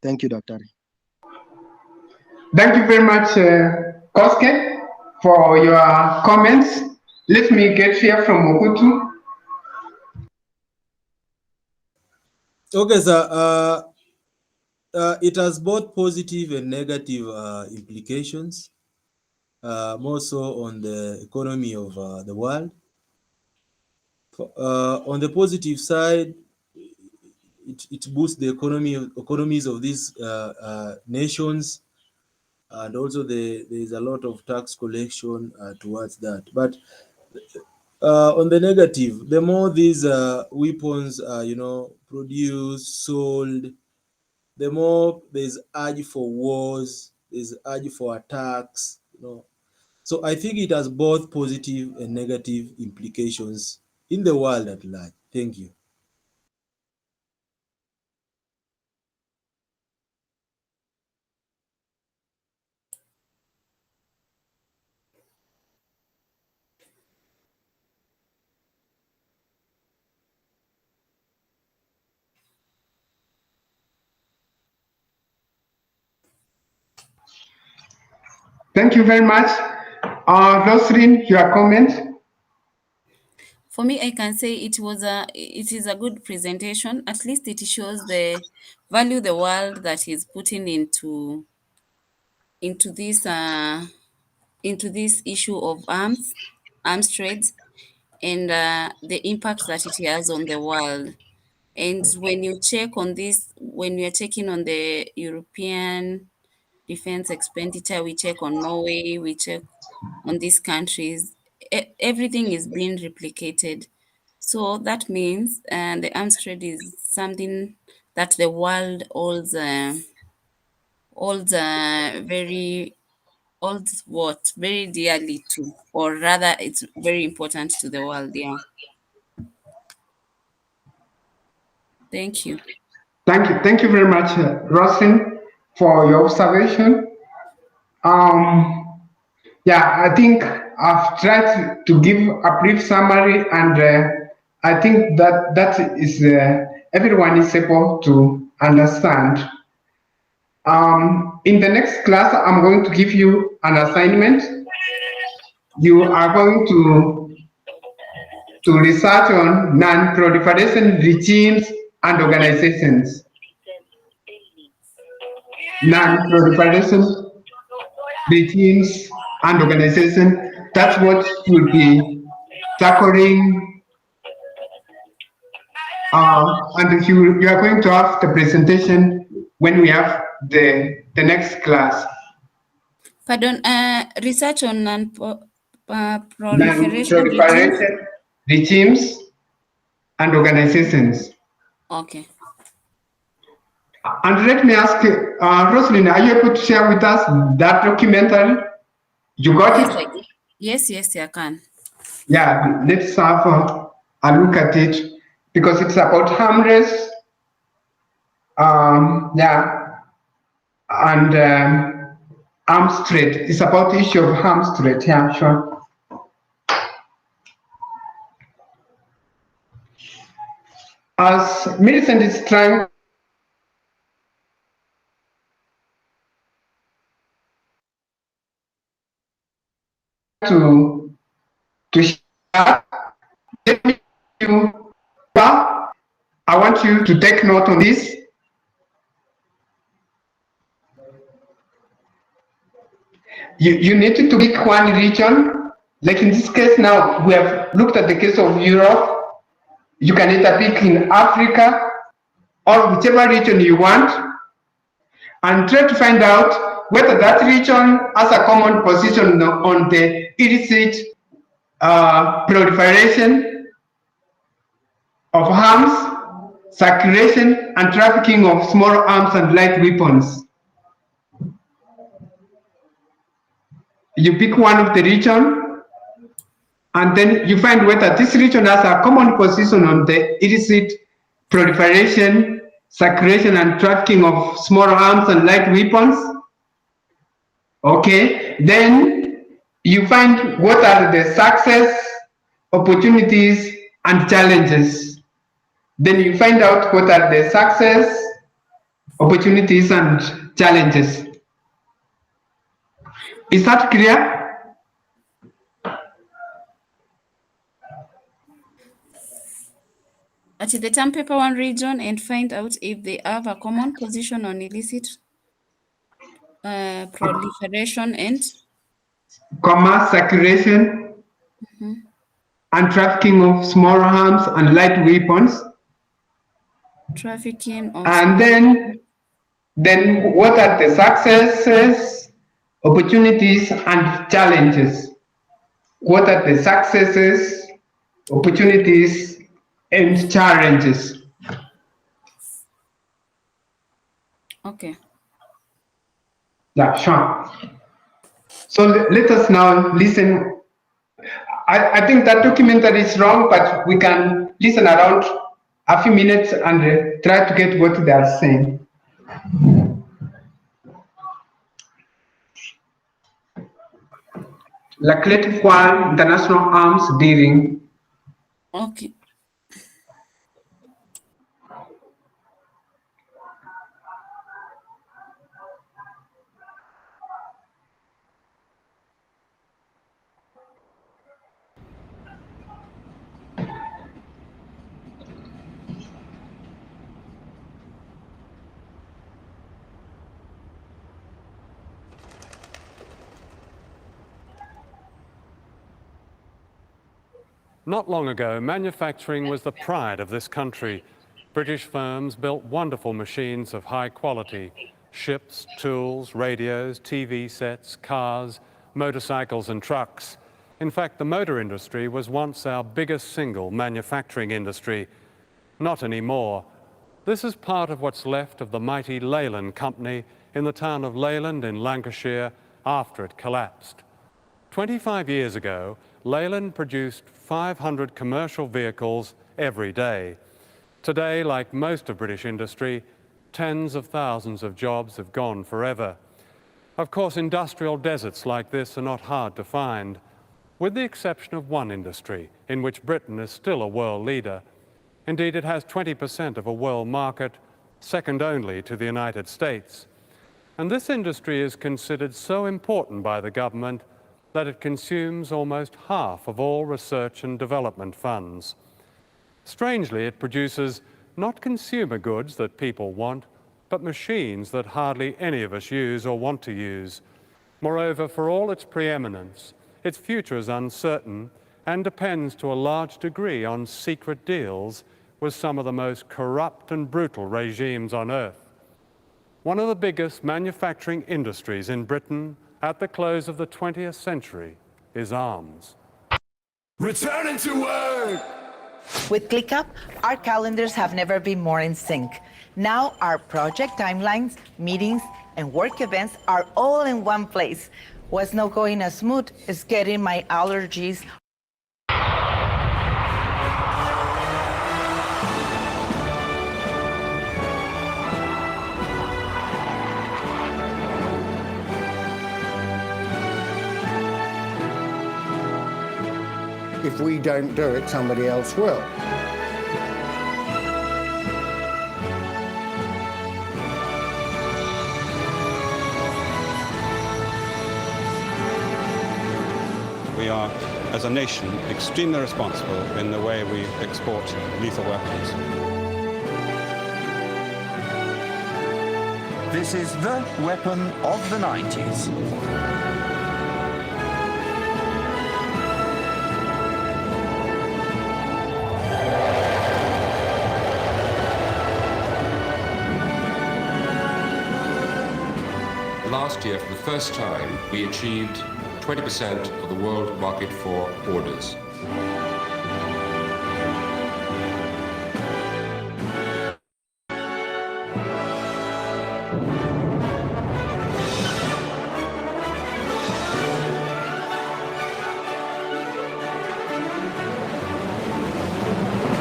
Thank you, Doctor. Thank you very much, Koske, for your comments. Let me get here from Mokutu. Okay, sir. It has both positive and negative implications, more so on the economy of the world. On the positive side, it boosts the economies of these nations, and also there is a lot of tax collection towards that. But on the negative, the more these weapons are, produced, sold, the more there's urge for wars, there's urge for attacks. So I think it has both positive and negative implications in the world at large. Thank you. Thank you very much. Rosalind, your comment? For me, I can say it is a good presentation. At least it shows the value the world that is putting into this uh into this issue of arms trades, and the impact that it has on the world. And when you check on this, when we are checking on the European defense expenditure, we check on Norway, we check on these countries, everything is being replicated. So that means the arms trade is something that the world very holds what very dearly to, or rather, it's very important to the world. Yeah. Thank you. Thank you very much, Rosalind, for your observation. Um, yeah, I think I've tried to give a brief summary, and I think that is everyone is able to understand. In the next class, I'm going to give you an assignment. You are going to research on non-proliferation regimes and organizations. Non-proliferation regimes and organizations. That's what you'll be tackling, and you are going to have the presentation when we have the next class. Pardon, research on non-proliferation regimes. Non-proliferation regimes and organizations. Okay. And let me ask you, Rosalind, are you able to share with us that documentary? You got Yes, it? yes, I can. Yeah, let's have a look at it because it's about harmless. Yeah, and arms trade. It's about the issue of arms trade. Yeah, sure. As Millicent is trying to share. Let me you. I want you to take note on this. You need to pick one region. Like in this case now, we have looked at the case of Europe. You can either pick in Africa or whichever region you want and try to find out whether that region has a common position on the illicit proliferation of arms, circulation, and trafficking of small arms and light weapons. You pick one of the region, and then you find whether this region has a common position on the illicit proliferation, circulation, and trafficking of small arms and light weapons. Okay, then you find what are the success, opportunities, and challenges. Then you find out what are the success, opportunities, and challenges. Is that clear? At the term paper one region and find out if they have a common position on illicit proliferation and Commerce, circulation, and trafficking of small arms and light weapons. trafficking of And then what are the successes, opportunities, and challenges? What are the successes, opportunities, and challenges? Okay. Yeah, sure. So let us now listen. I think that documentary is wrong, but we can listen around a few minutes and try to get what they are saying. La Collective One International Arms Dealing. Okay. Not long ago, manufacturing was the pride of this country. British firms built wonderful machines of high quality: ships, tools, radios, TV sets, cars, motorcycles and trucks. In fact, the motor industry was once our biggest single manufacturing industry. Not anymore. This is part of what's left of the mighty Leyland Company in the town of Leyland in Lancashire after it collapsed. 25 years ago, Leyland produced 500 commercial vehicles every day. Today, like most of British industry, tens of thousands of jobs have gone forever. Of course, industrial deserts like this are not hard to find, with the exception of one industry in which Britain is still a world leader. Indeed, it has 20% of a world market, second only to the United States. And this industry is considered so important by the government that it consumes almost half of all research and development funds. Strangely, it produces not consumer goods that people want, but machines that hardly any of us use or want to use. Moreover, for all its preeminence, its future is uncertain and depends to a large degree on secret deals with some of the most corrupt and brutal regimes on earth. One of the biggest manufacturing industries in Britain at the close of the 20th century is arms. Returning to work! With ClickUp, our calendars have never been more in sync. Now our project timelines, meetings, and work events are all in one place. What's not going as smooth is getting my allergies. If we don't do it, somebody else will. we are, as a nation, extremely responsible in the way we export lethal weapons. This is the weapon of the 90s. Last year, for the first time, we achieved 20% of the world market for orders.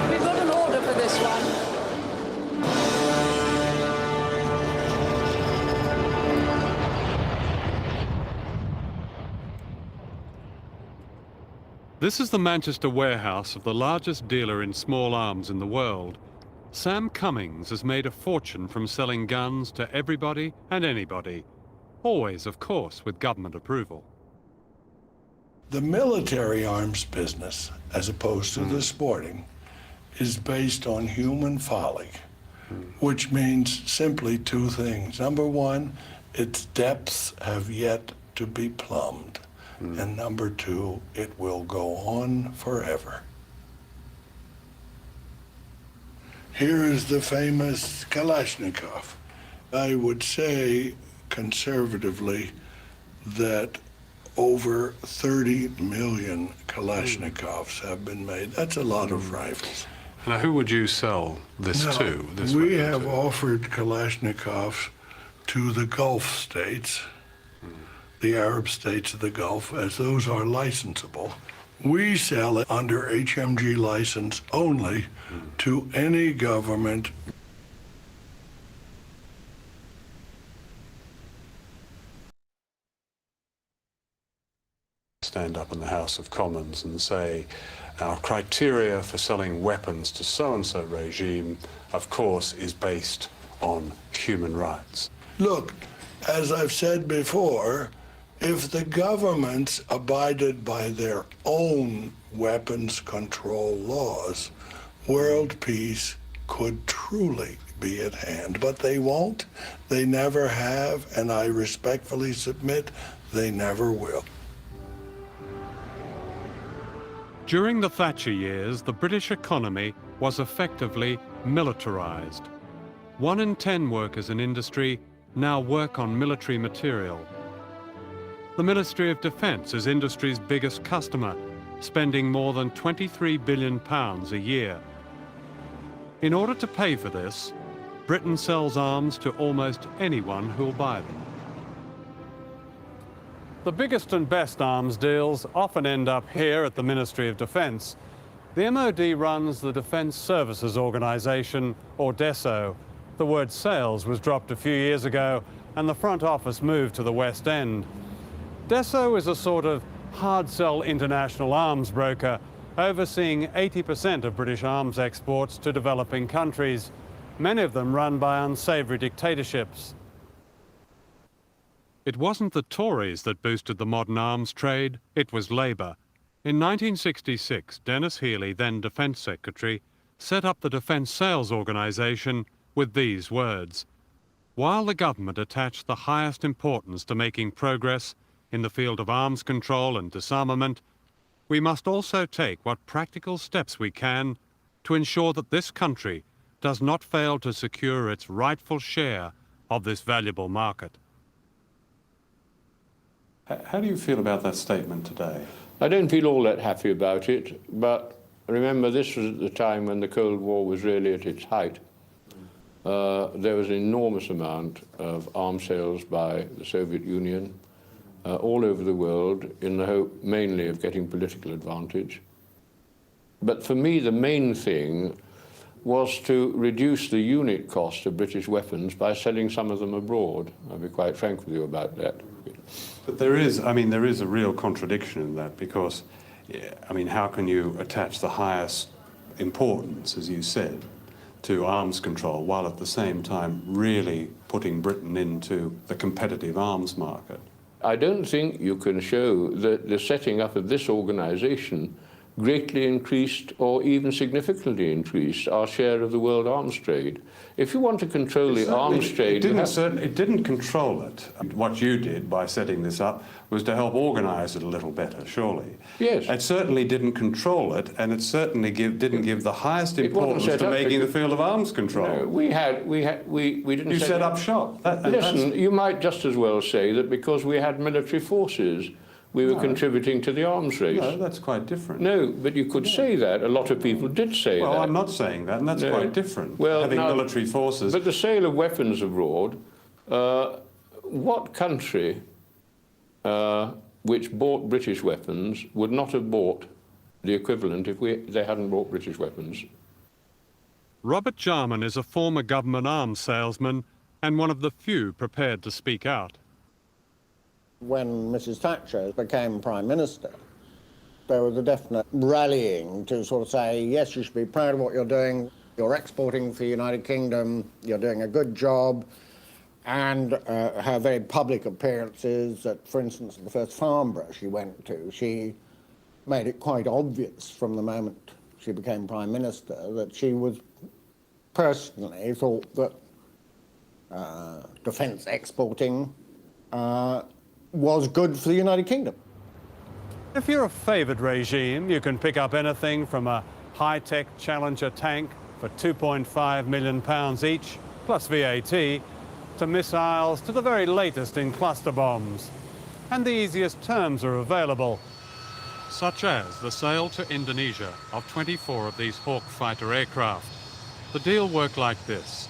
We've got an order for this one. This is the Manchester warehouse of the largest dealer in small arms in the world. Sam Cummings has made a fortune from selling guns to everybody and anybody. Always, of course, with government approval. The military arms business, as opposed to the sporting, is based on human folly, which means simply two things. Number one, its depths have yet to be plumbed. And number two, it will go on forever. Here is the famous Kalashnikov. I would say conservatively that over 30 million Kalashnikovs have been made. That's a lot of rifles. Now, who would you sell this to? We have offered Kalashnikovs to the Gulf states, the Arab states of the Gulf, as those are licensable. We sell it under HMG license only to any government. Stand up in the House of Commons and say, our criteria for selling weapons to so-and-so regime, of course, is based on human rights. Look, as I've said before, if the governments abided by their own weapons control laws, world peace could truly be at hand. But they won't, they never have, and I respectfully submit they never will. During the Thatcher years, the British economy was effectively militarized. 1 in 10 workers in industry now work on military material. The Ministry of Defence is industry's biggest customer, spending more than £23 billion a year. In order to pay for this, Britain sells arms to almost anyone who'll buy them. The biggest and best arms deals often end up here at the Ministry of Defence. The MOD runs the Defence Services Organisation, or DESO. The word sales was dropped a few years ago, and the front office moved to the West End. DESO is a sort of hard-sell international arms broker, overseeing 80% of British arms exports to developing countries, many of them run by unsavoury dictatorships. It wasn't the Tories that boosted the modern arms trade, it was Labour. In 1966, Dennis Healey, then Defence Secretary, set up the Defence Sales Organisation with these words: while the government attached the highest importance to making progress in the field of arms control and disarmament, we must also take what practical steps we can to ensure that this country does not fail to secure its rightful share of this valuable market. How do you feel about that statement today? I don't feel all that happy about it, but remember this was at the time when the Cold War was really at its height. There was an enormous amount of arms sales by the Soviet Union all over the world in the hope mainly of getting political advantage. But for me, the main thing was to reduce the unit cost of British weapons by selling some of them abroad. I'll be quite frank with you about that. But there is a real contradiction in that, because, I mean, how can you attach the highest importance, as you said, to arms control while at the same time really putting Britain into the competitive arms market? I don't think you can show that the setting up of this organisation greatly increased or even significantly increased our share of the world arms trade. If you want to control the arms trade... It didn't control it. What you did by setting this up was to help organise it a little better, surely. Yes. It certainly didn't control it, and it certainly didn't give the highest importance to making the field of arms control. No, we didn't... You set up shop. Listen, you might just as well say that because we had military forces, we were contributing to the arms race. No, that's quite different. No, but you could say that. A lot of people did say that. Well, I'm not saying that, and that's quite different. Well, having now, military forces. But the sale of weapons abroad, what country which bought British weapons would not have bought the equivalent if they hadn't bought British weapons? Robert Jarman is a former government arms salesman and one of the few prepared to speak out. When Mrs. Thatcher became Prime Minister, there was a definite rallying to sort of say, yes, you should be proud of what you're doing, you're exporting for the United Kingdom, you're doing a good job, and her very public appearances at, for instance, the first Farnborough she went to, she made it quite obvious from the moment she became Prime Minister that she was personally thought that defence exporting was good for the United Kingdom. If you're a favoured regime, you can pick up anything from a high-tech Challenger tank for £2.5 million each, plus VAT, to missiles to the very latest in cluster bombs. And the easiest terms are available, such as the sale to Indonesia of 24 of these Hawk fighter aircraft. The deal worked like this.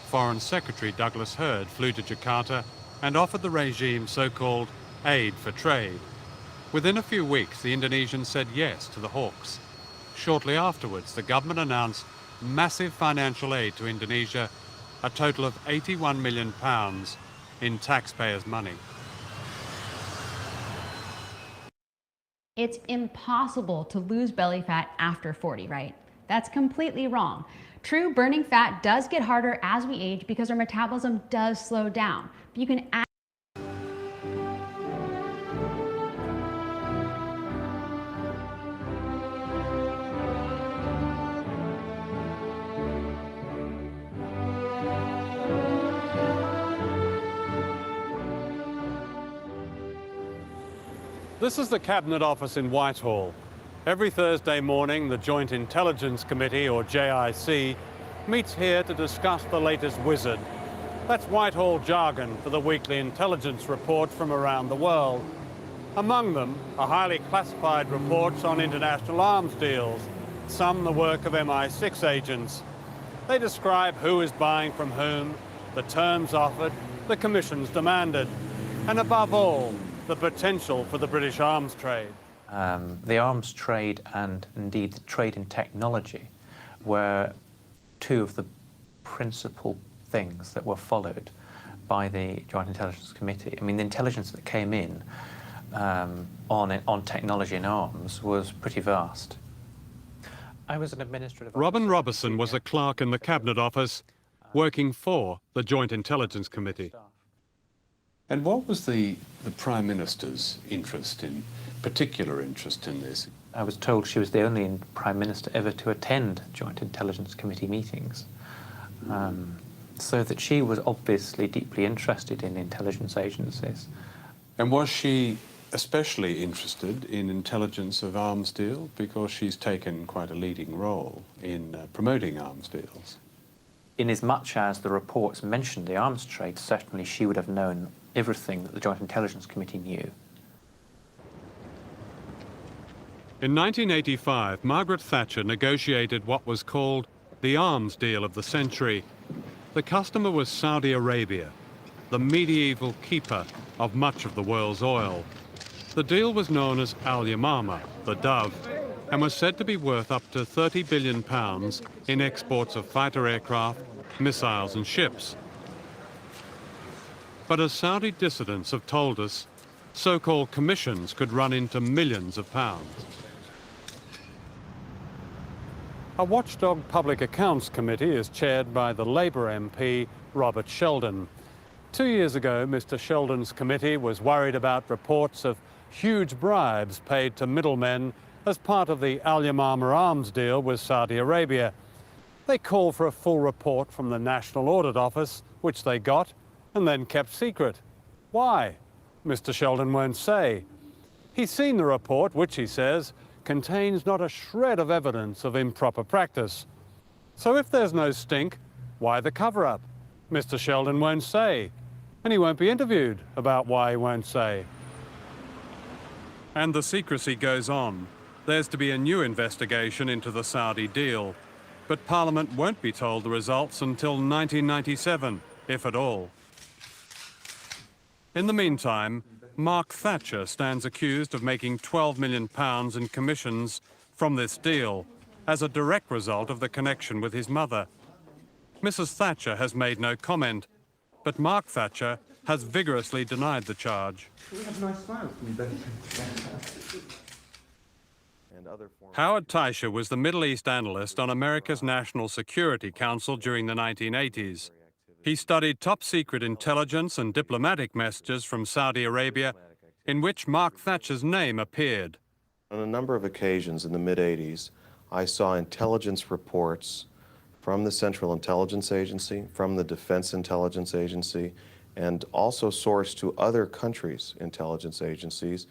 Foreign Secretary Douglas Hurd flew to Jakarta and offered the regime so-called aid for trade. Within a few weeks, the Indonesians said yes to the Hawks. Shortly afterwards, the government announced massive financial aid to Indonesia, a total of £81 million in taxpayers' money. It's impossible to lose belly fat after 40, right? That's completely wrong. True, burning fat does get harder as we age because our metabolism does slow down. But you can add This is the Cabinet Office in Whitehall. Every Thursday morning, the Joint Intelligence Committee, or JIC, meets here to discuss the latest wizard. That's Whitehall jargon for the weekly intelligence reports from around the world. Among them are highly classified reports on international arms deals, some the work of MI6 agents. They describe who is buying from whom, the terms offered, the commissions demanded, and above all, the potential for the British arms trade. The arms trade and indeed the trade in technology were two of the principal things that were followed by the Joint Intelligence Committee. I mean, the intelligence that came in on technology and arms was pretty vast. I was an administrative... Robin Robertson was a clerk in the Cabinet Office working for the Joint Intelligence Committee. And what was the Prime Minister's particular interest in this? I was told she was the only Prime Minister ever to attend Joint Intelligence Committee meetings. So that she was obviously deeply interested in intelligence agencies. And was she especially interested in intelligence of arms deals? Because she's taken quite a leading role in promoting arms deals. Inasmuch as the reports mentioned the arms trade, certainly she would have known everything that the Joint Intelligence Committee knew. In 1985, Margaret Thatcher negotiated what was called the arms deal of the century. The customer was Saudi Arabia, the medieval keeper of much of the world's oil. The deal was known as Al Yamama, the dove, and was said to be worth up to £30 billion in exports of fighter aircraft, missiles and ships. But as Saudi dissidents have told us, so-called commissions could run into millions of pounds. A watchdog public accounts committee is chaired by the Labour MP, Robert Sheldon. 2 years ago, Mr. Sheldon's committee was worried about reports of huge bribes paid to middlemen as part of the Al Yamama arms deal with Saudi Arabia. They called for a full report from the National Audit Office, which they got, and then kept secret. Why? Mr. Sheldon won't say. He's seen the report, which he says contains not a shred of evidence of improper practice. So if there's no stink, why the cover-up? Mr. Sheldon won't say, and he won't be interviewed about why he won't say. And the secrecy goes on. There's to be a new investigation into the Saudi deal, but Parliament won't be told the results until 1997, if at all. In the meantime, Mark Thatcher stands accused of making £12 million in commissions from this deal as a direct result of the connection with his mother. Mrs. Thatcher has made no comment, but Mark Thatcher has vigorously denied the charge. We have nice smiles from you both. Howard Taisha was the Middle East analyst on America's National Security Council during the 1980s. He studied top-secret intelligence and diplomatic messages from Saudi Arabia in which Mark Thatcher's name appeared. On a number of occasions in the mid-80s, I saw intelligence reports from the Central Intelligence Agency, from the Defense Intelligence Agency, and also sourced to other countries' intelligence agencies.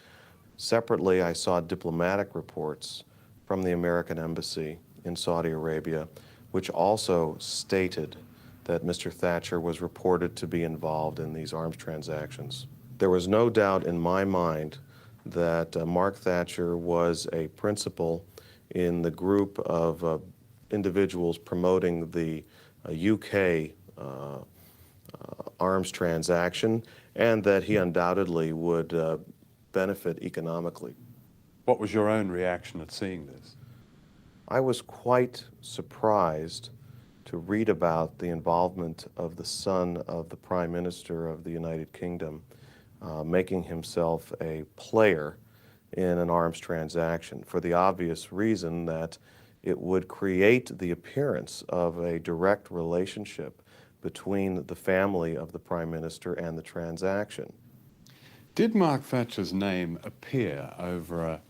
Separately, I saw diplomatic reports from the American Embassy in Saudi Arabia, which also stated that Mr. Thatcher was reported to be involved in these arms transactions. There was no doubt in my mind that Mark Thatcher was a principal in the group of individuals promoting the UK arms transaction, and that he undoubtedly would benefit economically. What was your own reaction at seeing this? I was quite surprised to read about the involvement of the son of the Prime Minister of the United Kingdom making himself a player in an arms transaction, for the obvious reason that it would create the appearance of a direct relationship between the family of the Prime Minister and the transaction. Did Mark Thatcher's name appear over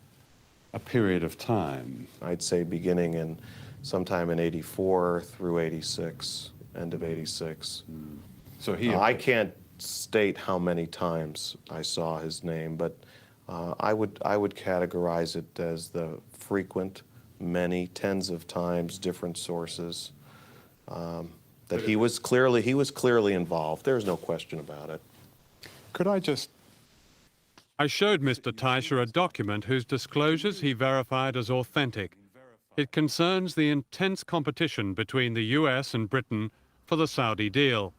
a period of time? I'd say beginning in sometime in 84 through 86, end of 86. So he... I can't state how many times I saw his name, but I would categorize it as the frequent, many, tens of times, different sources. That he was clearly involved. There's no question about it. Could I just... I showed Mr. Taisha a document whose disclosures he verified as authentic. It concerns the intense competition between the US and Britain for the Saudi deal.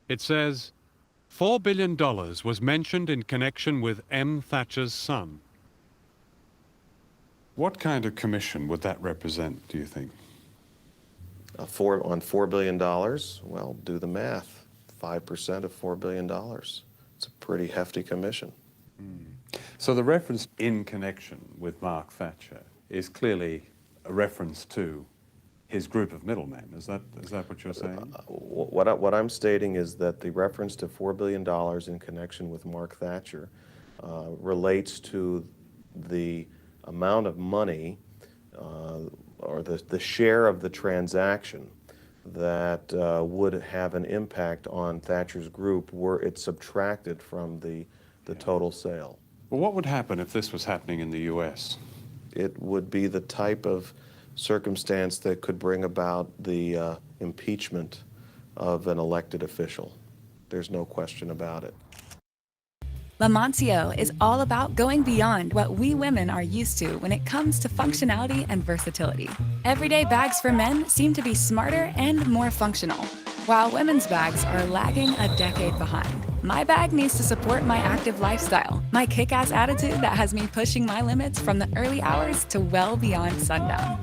It says, $4 billion was mentioned in connection with M. Thatcher's son. What kind of commission would that represent, do you think? On $4 billion, well, do the math. 5% of $4 billion. It's a pretty hefty commission. So the reference in connection with Mark Thatcher is clearly a reference to his group of middlemen. Is that what you're saying? What I'm stating is that the reference to $4 billion in connection with Mark Thatcher relates to the amount of money or the share of the transaction that would have an impact on Thatcher's group were it subtracted from the total sale. Well, what would happen if this was happening in the US? It would be the type of circumstance that could bring about the impeachment of an elected official. There's no question about it. Lamoncio is all about going beyond what we women are used to when it comes to functionality and versatility. Everyday bags for men seem to be smarter and more functional, while women's bags are lagging a decade behind. My bag needs to support my active lifestyle, my kick-ass attitude that has me pushing my limits from the early hours to well beyond sundown.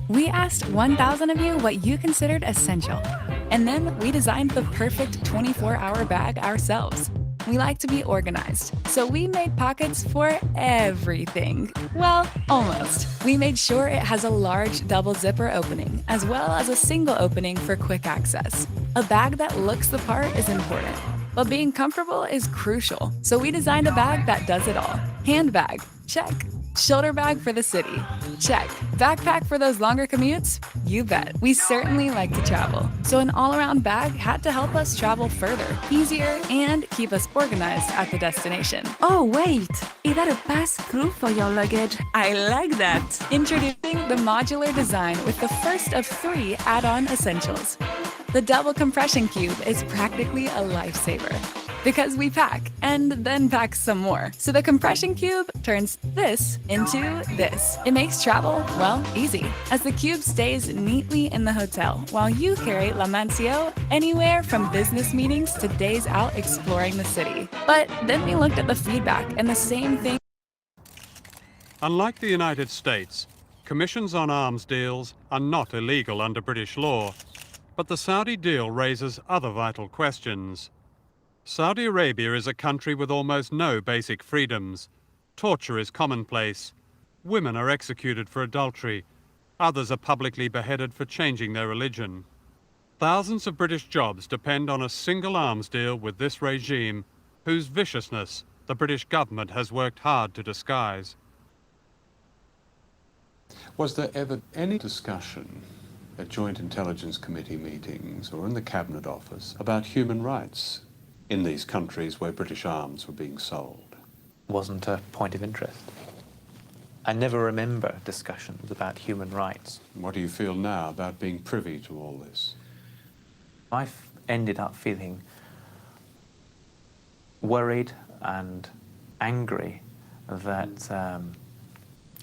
We asked 1,000 of you what you considered essential, and then we designed the perfect 24-hour bag ourselves. We like to be organized, so we made pockets for everything. Well, almost. We made sure it has a large double zipper opening, as well as a single opening for quick access. A bag that looks the part is important, But being comfortable is crucial, so we designed a bag that does it all. Handbag, check. Shoulder bag for the city, check. Backpack for those longer commutes? You bet. We certainly like to travel, so an all-around bag had to help us travel further, easier, and keep us organized at the destination. Oh, wait! Is that a pass-through for your luggage? I like that! Introducing the modular design with the first of 3 add-on essentials. The double compression cube is practically a lifesaver because we pack and then pack some more. So the compression cube turns this into this. It makes travel, well, easy, as the cube stays neatly in the hotel while you carry La Mancio anywhere from business meetings to days out exploring the city. But then we looked at the feedback and the same thing. Unlike the United States, commissions on arms deals are not illegal under British law, but the Saudi deal raises other vital questions. Saudi Arabia is a country with almost no basic freedoms. Torture is commonplace. Women are executed for adultery. Others are publicly beheaded for changing their religion. Thousands of British jobs depend on a single arms deal with this regime, whose viciousness the British government has worked hard to disguise. Was there ever any discussion at Joint Intelligence Committee meetings or in the Cabinet Office about human rights in these countries where British arms were being sold? Wasn't a point of interest. I never remember discussions about human rights. What do you feel now about being privy to all this? I've ended up feeling worried and angry that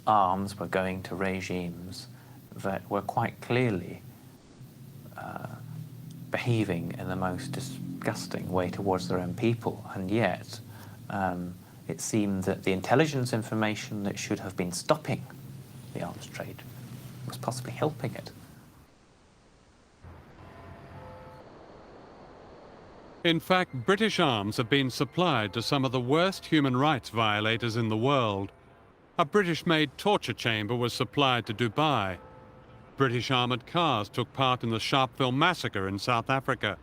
arms were going to regimes that were quite clearly behaving in the most disgusting way towards their own people, and yet it seemed that the intelligence information that should have been stopping the arms trade was possibly helping it. In fact, British arms have been supplied to some of the worst human rights violators in the world. A British-made torture chamber was supplied to Dubai. British armoured cars took part in the Sharpeville massacre in South Africa.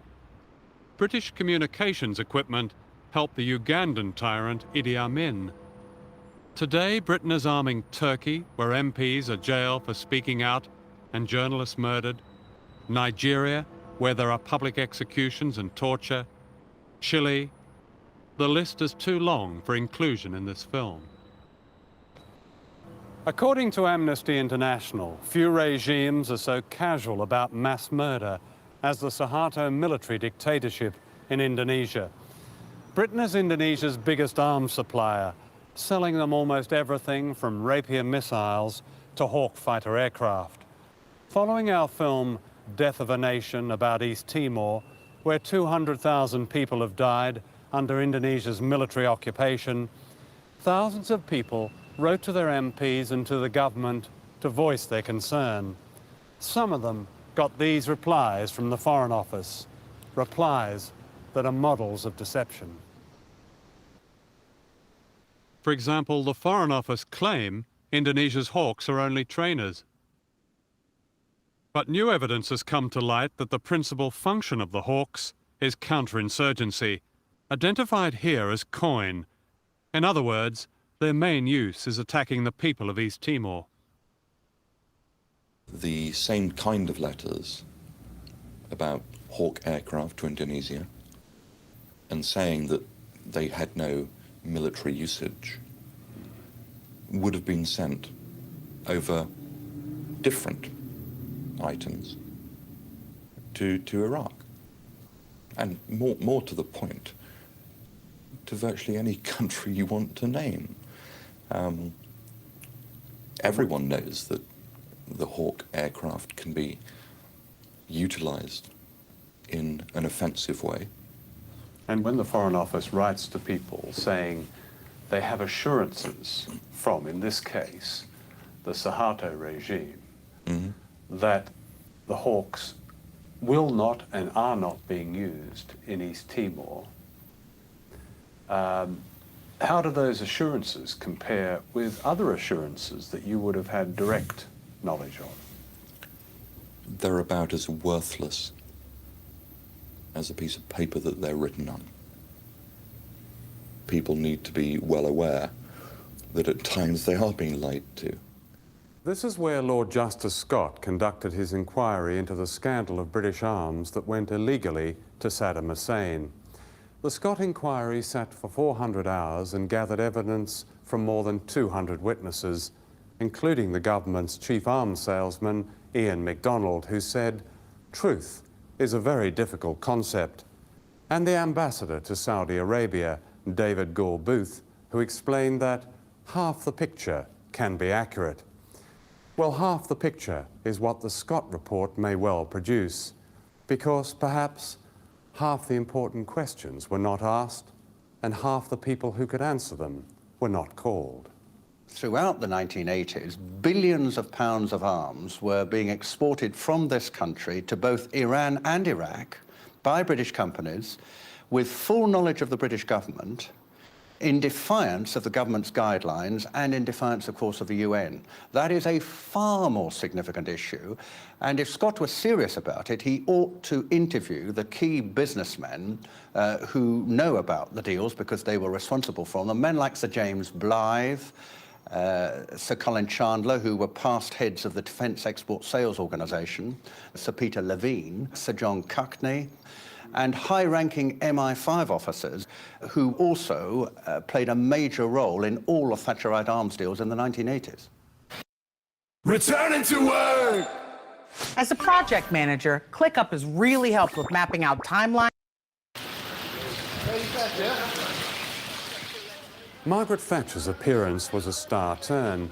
British communications equipment helped the Ugandan tyrant Idi Amin. Today, Britain is arming Turkey, where MPs are jailed for speaking out and journalists murdered. Nigeria, where there are public executions and torture. Chile. The list is too long for inclusion in this film. According to Amnesty International, few regimes are so casual about mass murder as the Suharto military dictatorship in Indonesia. Britain is Indonesia's biggest arms supplier, selling them almost everything from Rapier missiles to Hawk fighter aircraft. Following our film Death of a Nation about East Timor, where 200,000 people have died under Indonesia's military occupation, thousands of people wrote to their MPs and to the government to voice their concern. Some of them got these replies from the Foreign Office, replies that are models of deception. For example, the Foreign Office claim Indonesia's Hawks are only trainers. But new evidence has come to light that the principal function of the Hawks is counterinsurgency, identified here as coin. In other words, their main use is attacking the people of East Timor. The same kind of letters about Hawk aircraft to Indonesia and saying that they had no military usage would have been sent over different items to Iraq. And more to the point, to virtually any country you want to name. Everyone knows that the Hawk aircraft can be utilized in an offensive way. And when the Foreign Office writes to people saying they have assurances from, in this case, the Suharto regime, that the Hawks will not and are not being used in East Timor, how do those assurances compare with other assurances that you would have had direct knowledge of? They're about as worthless as a piece of paper that they're written on. people need to be well aware that at times they are being lied to. This is where Lord Justice Scott conducted his inquiry into the scandal of British arms that went illegally to Saddam Hussein. The Scott inquiry sat for 400 hours and gathered evidence from more than 200 witnesses, including the government's chief arms salesman, Ian MacDonald, who said, "Truth is a very difficult concept," and the ambassador to Saudi Arabia, David Gore Booth, who explained that half the picture can be accurate. Well, half the picture is what the Scott report may well produce, because perhaps half the important questions were not asked and half the people who could answer them were not called. Throughout the 1980s, billions of pounds of arms were being exported from this country to both Iran and Iraq by British companies with full knowledge of the British government, in defiance of the government's guidelines and in defiance, of course, of the UN. That is a far more significant issue, and if Scott was serious about it, he ought to interview the key businessmen who know about the deals because they were responsible for them, men like Sir James Blythe, Sir Colin Chandler, who were past heads of the Defence Export Sales Organisation, Sir Peter Levine, Sir John Cuckney, and high-ranking MI5 officers who also played a major role in all of Thatcherite arms deals in the 1980s. Returning to work! As a project manager, ClickUp has really helped with mapping out timelines. Margaret Thatcher's appearance was a star turn.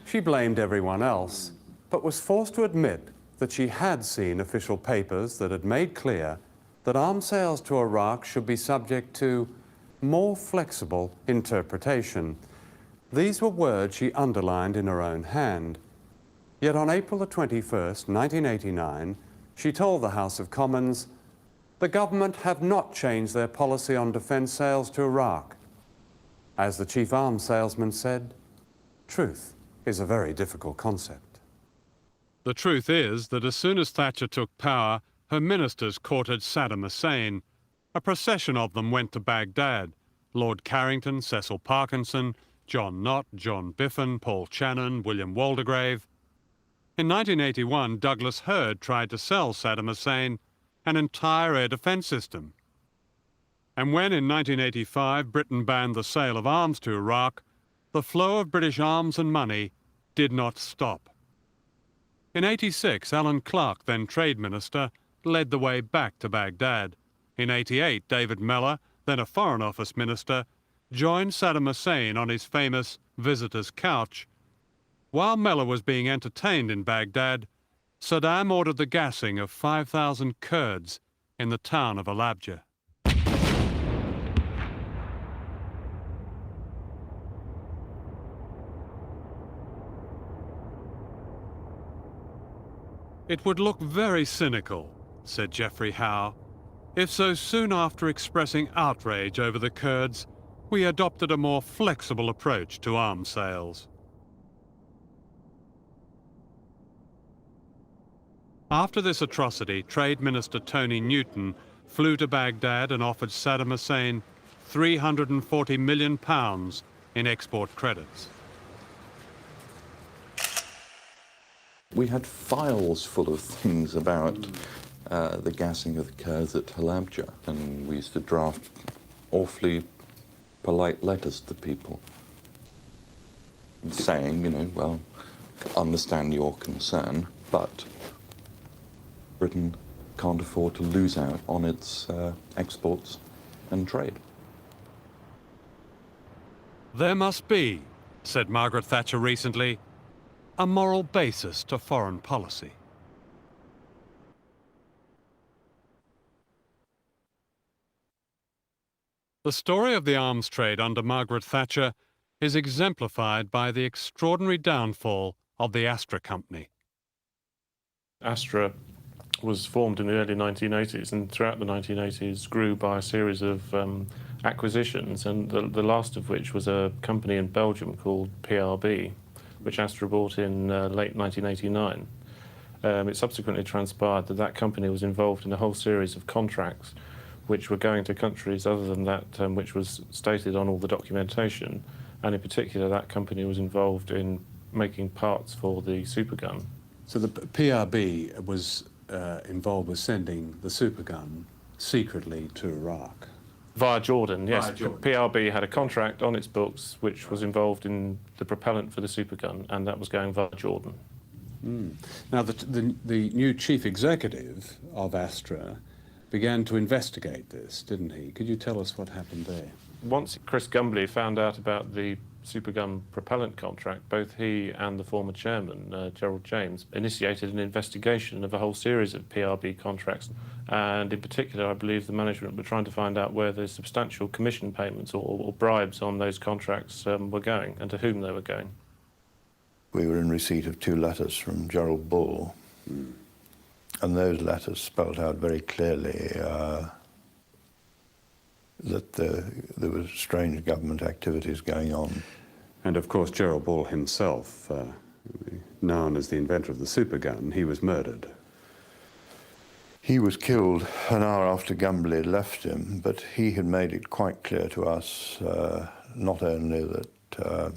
She blamed everyone else, but was forced to admit that she had seen official papers that had made clear that arms sales to Iraq should be subject to more flexible interpretation. These were words she underlined in her own hand. Yet on April the 21st, 1989, she told the House of Commons, "The government have not changed their policy on defence sales to Iraq." As the chief arms salesman said, truth is a very difficult concept. The truth is that as soon as Thatcher took power, her ministers courted Saddam Hussein. A procession of them went to Baghdad. Lord Carrington, Cecil Parkinson, John Nott, John Biffen, Paul Channon, William Waldegrave. In 1981, Douglas Hurd tried to sell Saddam Hussein an entire air defence system. And when in 1985 Britain banned the sale of arms to Iraq, the flow of British arms and money did not stop. In '86, Alan Clark, then Trade Minister, led the way back to Baghdad. In '88, David Mellor, then a Foreign Office Minister, joined Saddam Hussein on his famous visitor's couch. While Mellor was being entertained in Baghdad, Saddam ordered the gassing of 5,000 Kurds in the town of Halabja. It would look very cynical, said Geoffrey Howe, if so soon after expressing outrage over the Kurds, we adopted a more flexible approach to arms sales. After this atrocity, Trade Minister Tony Newton flew to Baghdad and offered Saddam Hussein £340 million in export credits. We had files full of things about the gassing of the Kurds at Halabja, and we used to draft awfully polite letters to people saying, you know, well, understand your concern, but Britain can't afford to lose out on its exports and trade. There must be, said Margaret Thatcher recently, a moral basis to foreign policy. The story of the arms trade under Margaret Thatcher is exemplified by the extraordinary downfall of the Astra Company. Astra was formed in the early 1980s, and throughout the 1980s grew by a series of acquisitions, and the last of which was a company in Belgium called PRB, which Astra bought in late 1989. It subsequently transpired that that company was involved in a whole series of contracts which were going to countries other than that which was stated on all the documentation, and in particular that company was involved in making parts for the supergun. So the PRB was involved with sending the supergun secretly to Iraq? Via Jordan, yes. Via Jordan. PRB had a contract on its books which was involved in the propellant for the supergun, and that was going via Jordan. Mm. Now, the new chief executive of Astra began to investigate this, didn't he? Could you tell us what happened there? Once Chris Gumbley found out about the supergun propellant contract, both he and the former chairman, Gerald James, initiated an investigation of a whole series of PRB contracts. And in particular, I believe the management were trying to find out where the substantial commission payments or bribes on those contracts were going and to whom they were going. We were in receipt of 2 letters from Gerald Bull, and those letters spelled out very clearly that there was strange government activities going on. And of course, Gerald Bull himself, known as the inventor of the supergun, he was murdered. He was killed an hour after Gumbley had left him, but he had made it quite clear to us not only that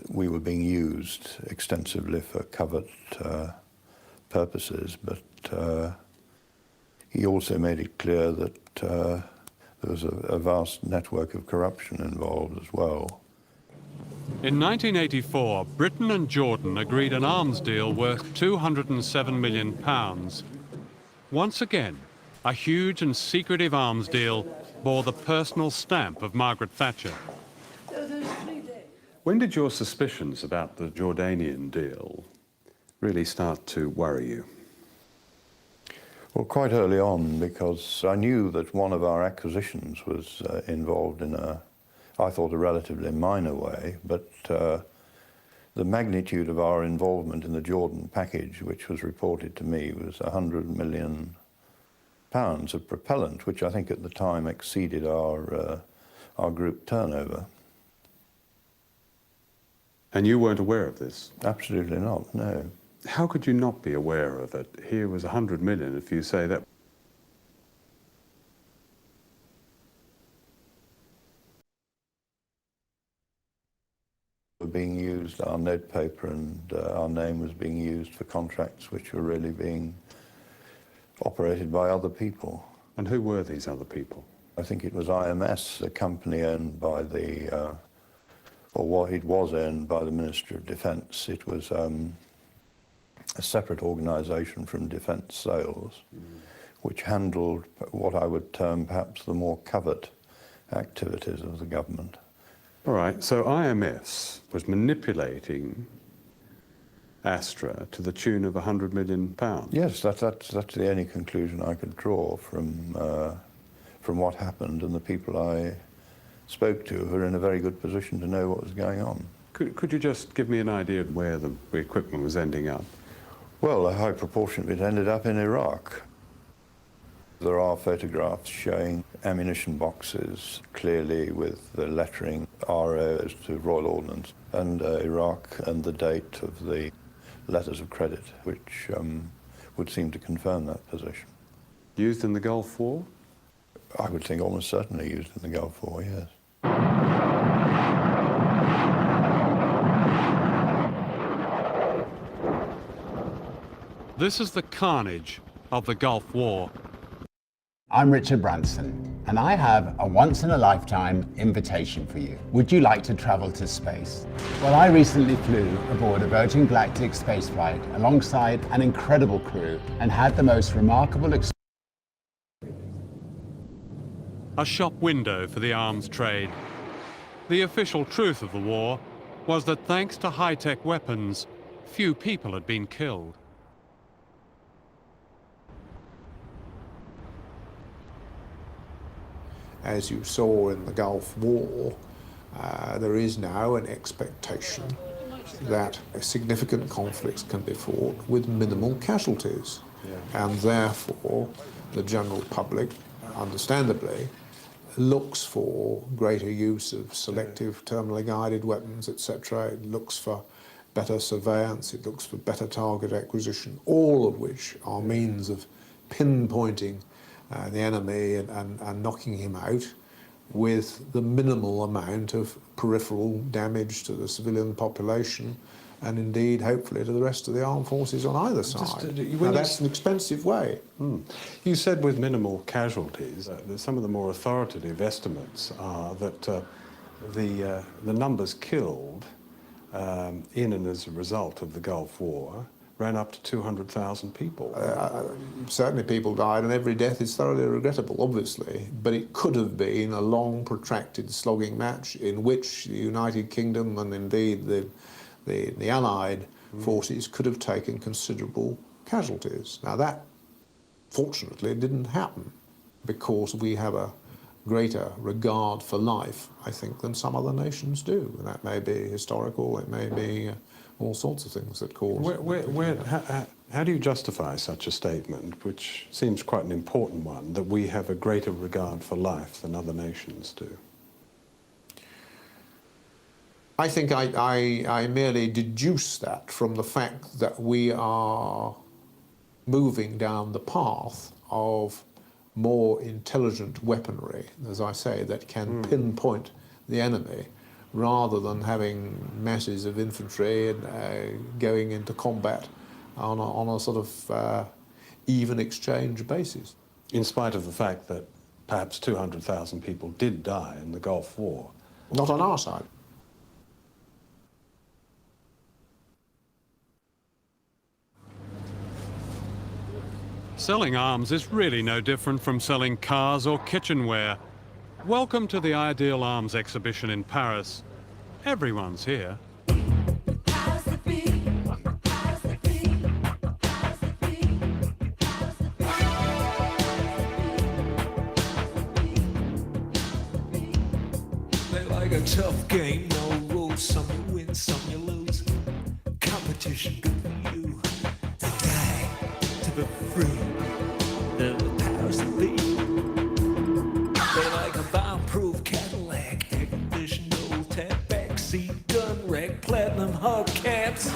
we were being used extensively for covert purposes, but he also made it clear that there was a vast network of corruption involved as well. In 1984, Britain and Jordan agreed an arms deal worth £207 million. Once again, a huge and secretive arms deal bore the personal stamp of Margaret Thatcher. When did your suspicions about the Jordanian deal really start to worry you? Well, quite early on, because I knew that one of our acquisitions was involved in I thought, a relatively minor way, but the magnitude of our involvement in the Jordan package, which was reported to me, was £100 million of propellant, which I think at the time exceeded our group turnover. And you weren't aware of this? Absolutely not, no. How could you not be aware of it? Here was 100 million, if you say that. Were being used, our notepaper and our name was being used for contracts which were really being operated by other people. And who were these other people? I think it was IMS, a company owned by the, or what it was owned by the Ministry of Defence. It was a separate organisation from Defence Sales, which handled what I would term perhaps the more covert activities of the government. All right, so IMS was manipulating Astra to the tune of £100 million? Yes, that's the only conclusion I could draw from what happened, and the people I spoke to were in a very good position to know what was going on. Could you just give me an idea of where the equipment was ending up? Well, a high proportion of it ended up in Iraq. There are photographs showing ammunition boxes, clearly with the lettering RO as to Royal Ordnance, and Iraq, and the date of the letters of credit, which would seem to confirm that position. Used in the Gulf War? I would think almost certainly used in the Gulf War, yes. This is the carnage of the Gulf War. I'm Richard Branson, and I have a once-in-a-lifetime invitation for you. Would you like to travel to space? Well, I recently flew aboard a Virgin Galactic spaceflight alongside an incredible crew and had the most remarkable experience. A shop window for the arms trade. The official truth of the war was that thanks to high-tech weapons, few people had been killed. As you saw in the Gulf War, there is now an expectation that significant conflicts can be fought with minimal casualties. And therefore, the general public, understandably, looks for greater use of selective terminally guided weapons, etc. It looks for better surveillance, it looks for better target acquisition, all of which are means of pinpointing the enemy and knocking him out with the minimal amount of peripheral damage to the civilian population and indeed, hopefully, to the rest of the armed forces on either side. Now, that's an expensive way. You said with minimal casualties, some of the more authoritative estimates are that the numbers killed in and as a result of the Gulf War ran up to 200,000 people. Certainly people died, and every death is thoroughly regrettable, obviously, but it could have been a long, protracted slogging match in which the United Kingdom and indeed the Allied forces could have taken considerable casualties. Now that, fortunately, didn't happen because we have a greater regard for life, I think, than some other nations do. And that may be historical, it may be all sorts of things that cause... How do you justify such a statement, which seems quite an important one, that we have a greater regard for life than other nations do? I think I merely deduce that from the fact that we are moving down the path of more intelligent weaponry, as I say, that can pinpoint the enemy, rather than having masses of infantry and going into combat on a sort of even exchange basis. In spite of the fact that perhaps 200,000 people did die in the Gulf War. Not on our side. Selling arms is really no different from selling cars or kitchenware. Welcome to the Ideal Arms exhibition in Paris. Everyone's here. They like a tough game, no rules. Some you win, some you lose. Competition good for you. To die, to be free. They're the powers that be. They like a bomb-proof Cadillac, air-conditioned old tap, backseat gun rack, platinum hubcaps.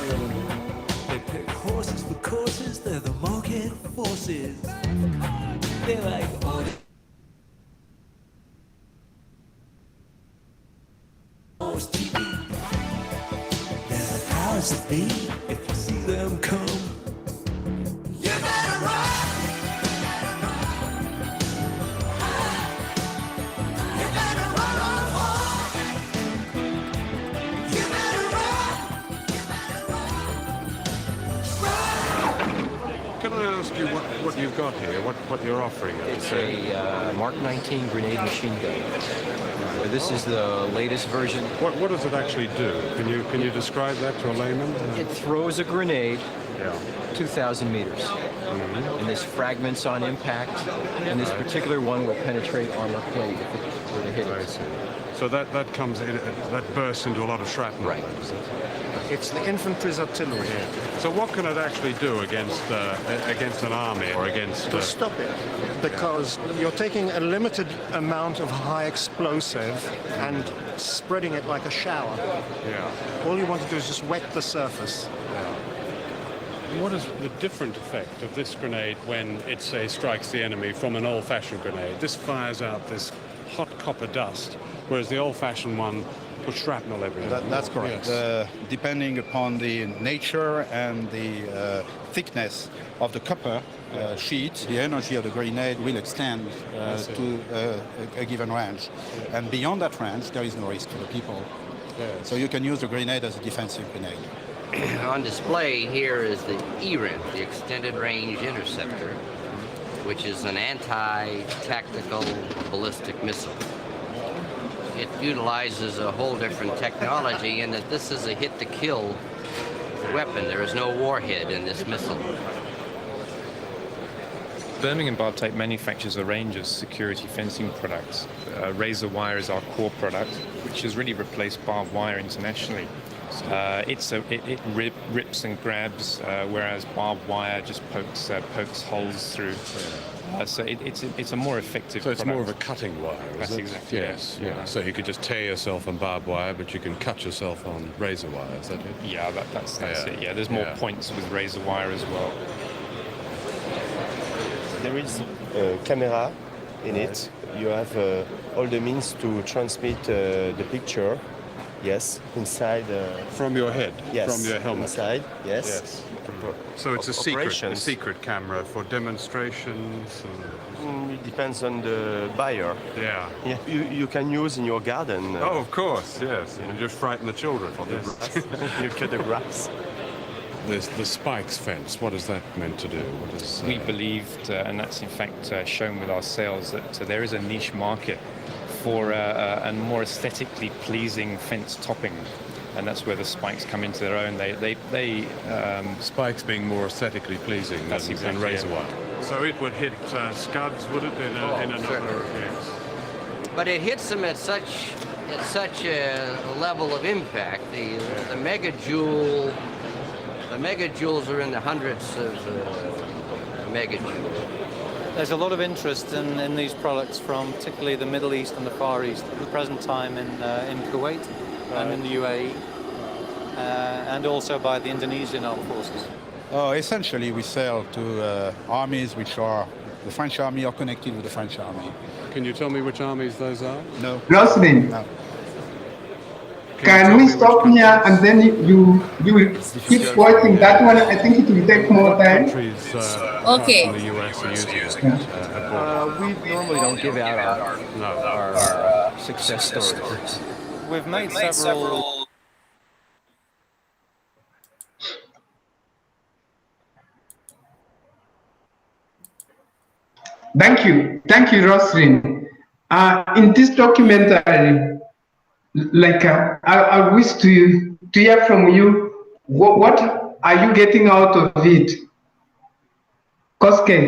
They pick horses for courses. They're the market forces. They like all the TV. They're the powers that be. If you see them come, you better run. You better run, run, run. You better run. Can I ask you what you've got here, what you're offering? It's a Mark 19 grenade machine gun. This is the latest version. What does it actually do? Can you describe that to a layman? It throws a grenade 2,000 meters. And there's fragments on impact, and this particular one will penetrate armor plate if it were to hit it. So that comes in, that bursts into a lot of shrapnel. Right. It's the infantry's artillery. So what can it actually do against an army or against... To stop it, because you're taking a limited amount of high explosive and spreading it like a shower. Yeah. All you want to do is just wet the surface. What is the different effect of this grenade when it, say, strikes the enemy from an old-fashioned grenade? This fires out this hot copper dust, whereas the old-fashioned one puts shrapnel everywhere. That's correct. Yes. Depending upon the nature and the thickness of the copper sheet, the energy of the grenade will extend to a given range. And beyond that range, there is no risk to the people. So you can use the grenade as a defensive grenade. On display here is the ERINT, the Extended Range Interceptor, which is an anti-tactical ballistic missile. It utilizes a whole different technology in that this is a hit-to-kill weapon. There is no warhead in this missile. Birmingham Barb-Type manufactures a range of security fencing products. Razor wire is our core product, which has really replaced barbed wire internationally. It rips and grabs, whereas barbed wire just pokes holes through. So it's a more effective So it's product. more of a cutting wire, is That's it? exactly Yes, it. yeah. So you could just tear yourself on barbed wire, but you can cut yourself on razor wire, is that it? Yeah, that's it. Yeah, there's more points with razor wire as well. there is a camera in it. You have all the means to transmit the picture. Yes, inside. From your head? Yes. From your helmet? Inside, yes. Yes. So it's a secret camera for demonstrations? It depends on the buyer. Yeah. You can use in your garden. Oh, of course, yes. You just frighten the children. You cut the grass. The spikes fence, what is that meant to do? What is, We believed, and that's in fact shown with our sales, that there is a niche market for a more aesthetically pleasing fence topping, and that's where the spikes come into their own. Spikes being more aesthetically pleasing than razor wire. So it would hit scuds, would it, in a number of hits? But it hits them at such a level of impact. The megajoules are in the hundreds of megajoules. There's a lot of interest in these products from particularly the Middle East and the Far East at the present time in Kuwait and in the UAE, and also by the Indonesian armed forces. Essentially, we sell to armies which are, the French army are connected with the French army. Can you tell me which armies those are? No. Rosalind, No. can we stop here and then you will keep watching that one? I think it will take more time. Countries, Okay. from the US are using it. We normally don't give out our success stories. We've made several. Thank you, Rosalind. In this documentary, like I wish to hear from you. What are you getting out of it, Koske?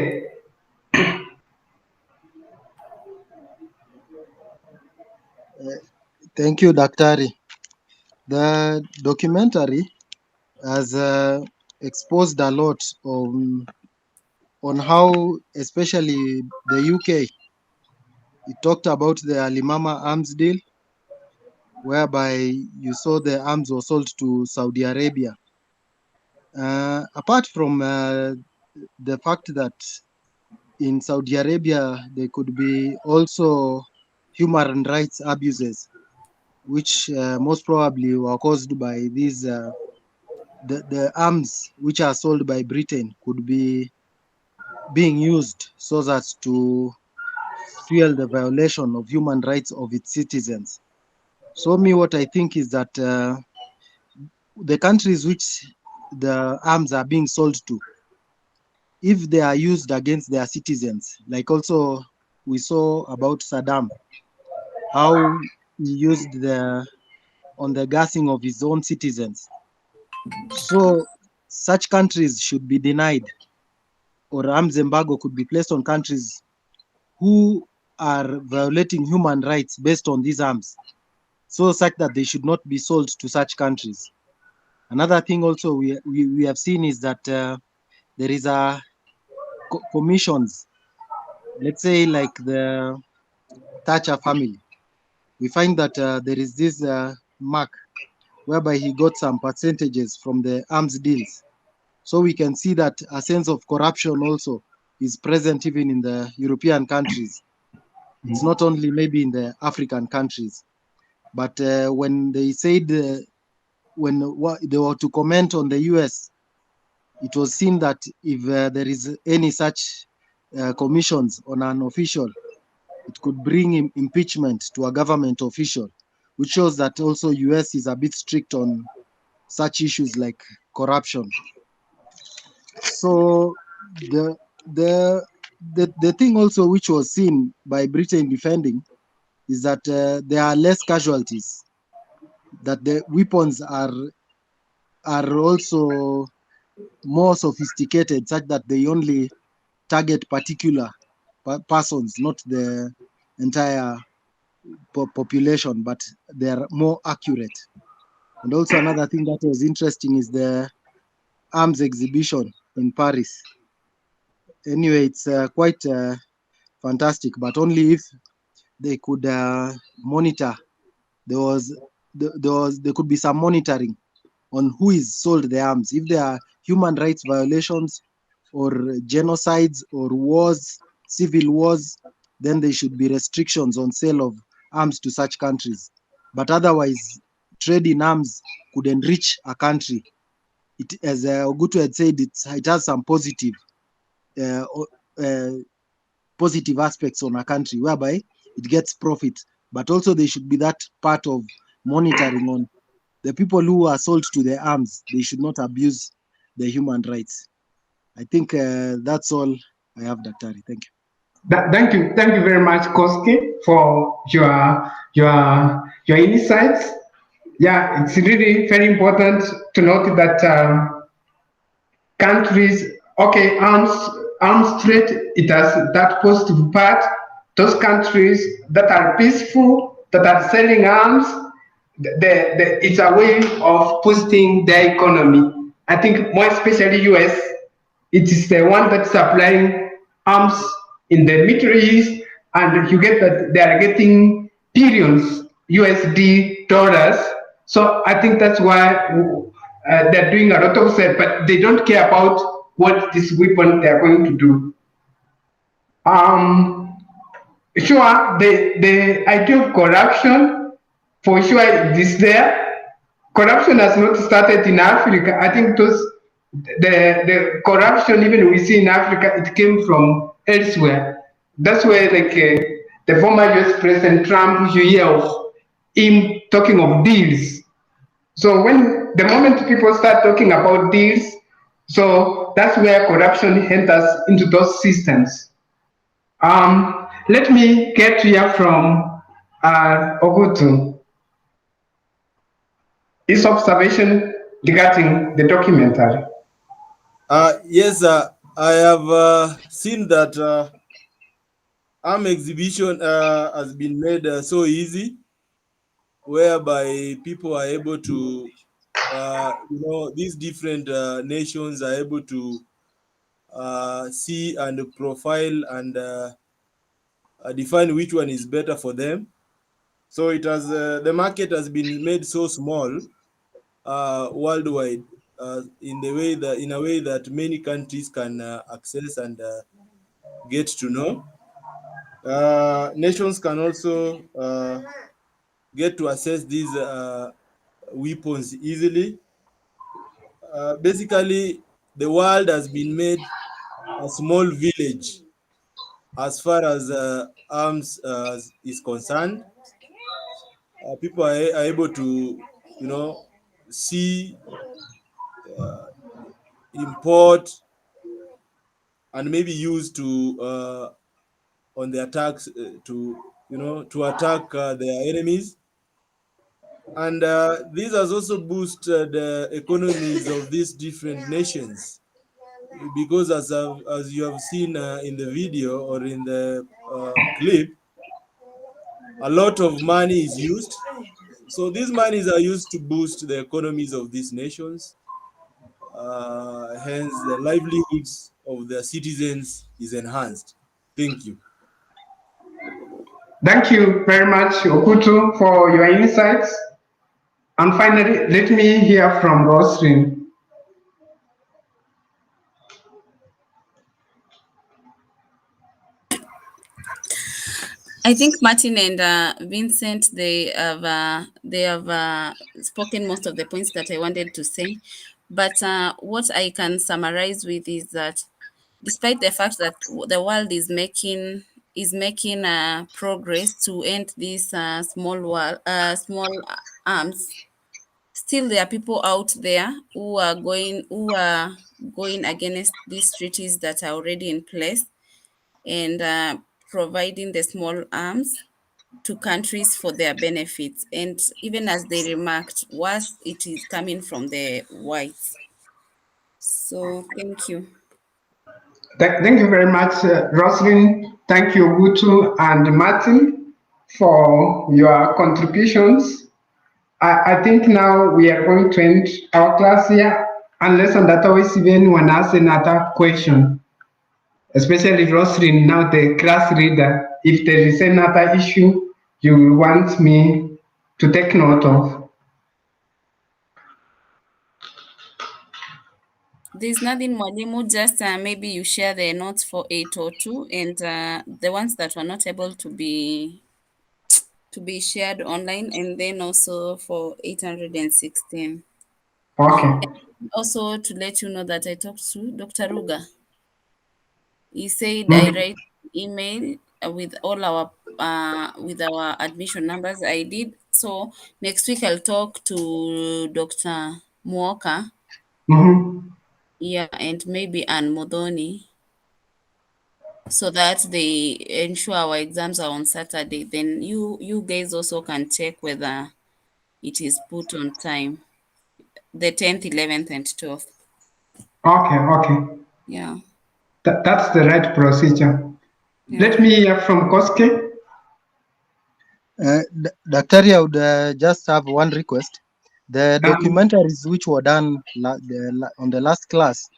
Thank you, Daktari. The documentary has exposed a lot on how, especially the UK, it talked about the Alimama arms deal, whereby you saw the arms were sold to Saudi Arabia. Apart from the fact that in Saudi Arabia there could be also human rights abuses, which most probably were caused by these the arms which are sold by Britain could be being used so as to fuel the violation of human rights of its citizens. So what I think is that the countries which the arms are being sold to, if they are used against their citizens, like also we saw about Saddam, how he used on the gassing of his own citizens. So such countries should be denied, or arms embargo could be placed on countries who are violating human rights based on these arms, so such that they should not be sold to such countries. Another thing also we have seen is that there is a commissions, let's say like the Thatcher family. We find that there is this mark whereby he got some percentages from the arms deals. So we can see that a sense of corruption also is present even in the European countries. It's not only maybe in the African countries. But when they said, when they were to comment on the US, it was seen that if there is any such commissions on an official, it could bring impeachment to a government official, which shows that also US is a bit strict on such issues like corruption. So the thing also which was seen by Britain defending is that there are less casualties, that the weapons are also more sophisticated, such that they only target particular persons, not the entire population, but they are more accurate. And also another thing that was interesting is the arms exhibition in Paris. Anyway, it's quite fantastic, but only if they could monitor. There could be some monitoring on who is sold the arms. If there are human rights violations, or genocides or wars, civil wars, then there should be restrictions on sale of arms to such countries. But otherwise, trade in arms could enrich a country. It, as Ogutu had said, it has some uh, uh, positive aspects on a country whereby it gets profit. But also there should be that part of monitoring on the people who are sold to the arms. They should not abuse the human rights. I think that's all I have, Daktari. Thank you. Thank you very much, Koski, for your insights. Yeah, it's really very important to note that countries, okay, arms trade, it has that positive part. Those countries that are peaceful, that are selling arms, it's a way of boosting their economy. I think more especially US, it is the one that's supplying arms in the Middle East, and you get that they are getting billions USD dollars. So I think that's why they're doing a lot of sales, but they don't care about what this weapon they're going to do. Sure, the idea of corruption, for sure, it is there. Corruption has not started in Africa. I think the corruption even we see in Africa, it came from elsewhere. That's where the former US President Trump, you hear of him talking of deals. So when the moment people start talking about deals, so that's where corruption enters into those systems. Let me get to hear from Ogutu. His observation regarding the documentary. Yes, I have seen that arm exhibition has been made so easy, whereby people are able to, these different nations are able to see and profile and define which one is better for them. So it has the market has been made so small worldwide in a way that many countries can access and get to know. Nations can also get to access these weapons easily. Basically, the world has been made a small village as far as arms is concerned. People are able to, see, import, and maybe use to on the attacks to attack their enemies. And this has also boosted the economies of these different nations, because as you have seen in the video or in the clip, a lot of money is used. So these monies are used to boost the economies of these nations. Hence, the livelihoods of their citizens is enhanced. Thank you. Thank you very much, Okutu, for your insights. And finally, let me hear from Roslyn. I think Martin and Vincent, they have spoken most of the points that I wanted to say. But what I can summarize with is that despite the fact that the world is making progress to end these small arms, still there are people out there who are going against these treaties that are already in place and providing the small arms to countries for their benefits. And even as they remarked, worse, it is coming from the whites. So thank you. Thank you very much, Roslyn. Thank you, Gutu and Martin, for your contributions. I think now we are going to end our class here, unless and that always if anyone has another question, especially Roslyn, now the class leader. If there is another issue you want me to take note of. There's nothing, Mwalimu, just maybe you share the notes for 802 and the ones that were not able to be shared online, and then also for 816. Okay. Also to let you know that I talked to Dr. Ruga. He said I Mhm. write email with all our with our admission numbers. I did. So next week I'll talk to Dr. Muoka. Mhm. Yeah, and maybe Ann Modoni, so that they ensure our exams are on Saturday. Then you guys also can check whether it is put on time. The 10th, 11th, and 12th. Okay, okay. Yeah. That's the right procedure. Yeah. Let me hear from Koske. Daktari, I would just have one request. The Um, documentaries which were done on the last class,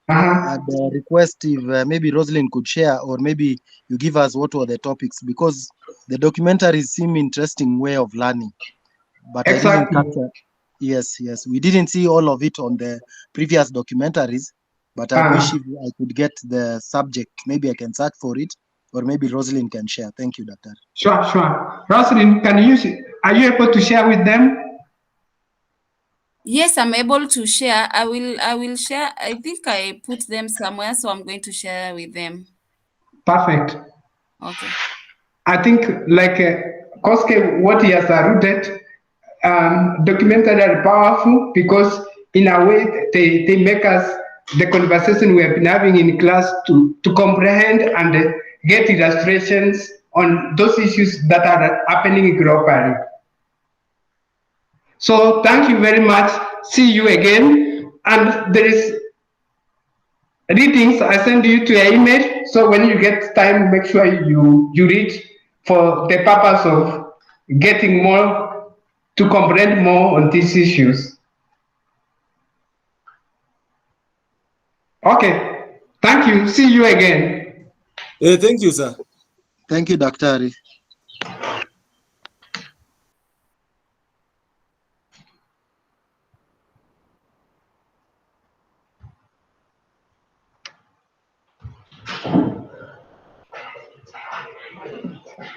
uh-huh. I'd request if maybe Rosalind could share, or maybe you give us what were the topics, because the documentaries seem interesting way of learning, but I didn't Exactly. capture. Yes, yes, we didn't see all of it on the previous documentaries, but I'd wish if I could get the subject. Maybe I can search for it, or maybe Rosalind can share. Thank you, Doctor. Sure, sure. Rosalind, are you able to share with them? Yes, I'm able to share. I will share. I think I put them somewhere, so I'm going to share with them. Perfect. Okay. I think, like Koske, what he has alluded, documentary are powerful because, in a way, they make us the conversation we have been having in class to comprehend and get illustrations on those issues that are happening globally. So, thank you very much. See you again. And there is readings I send you to your email. So when you get time, make sure you read for the purpose of getting more to comprehend more on these issues. Okay. Thank you. See you again. Thank you, sir. Thank you, Daktari.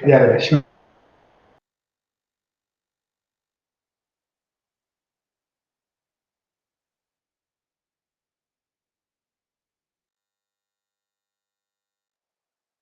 Yeah, sure.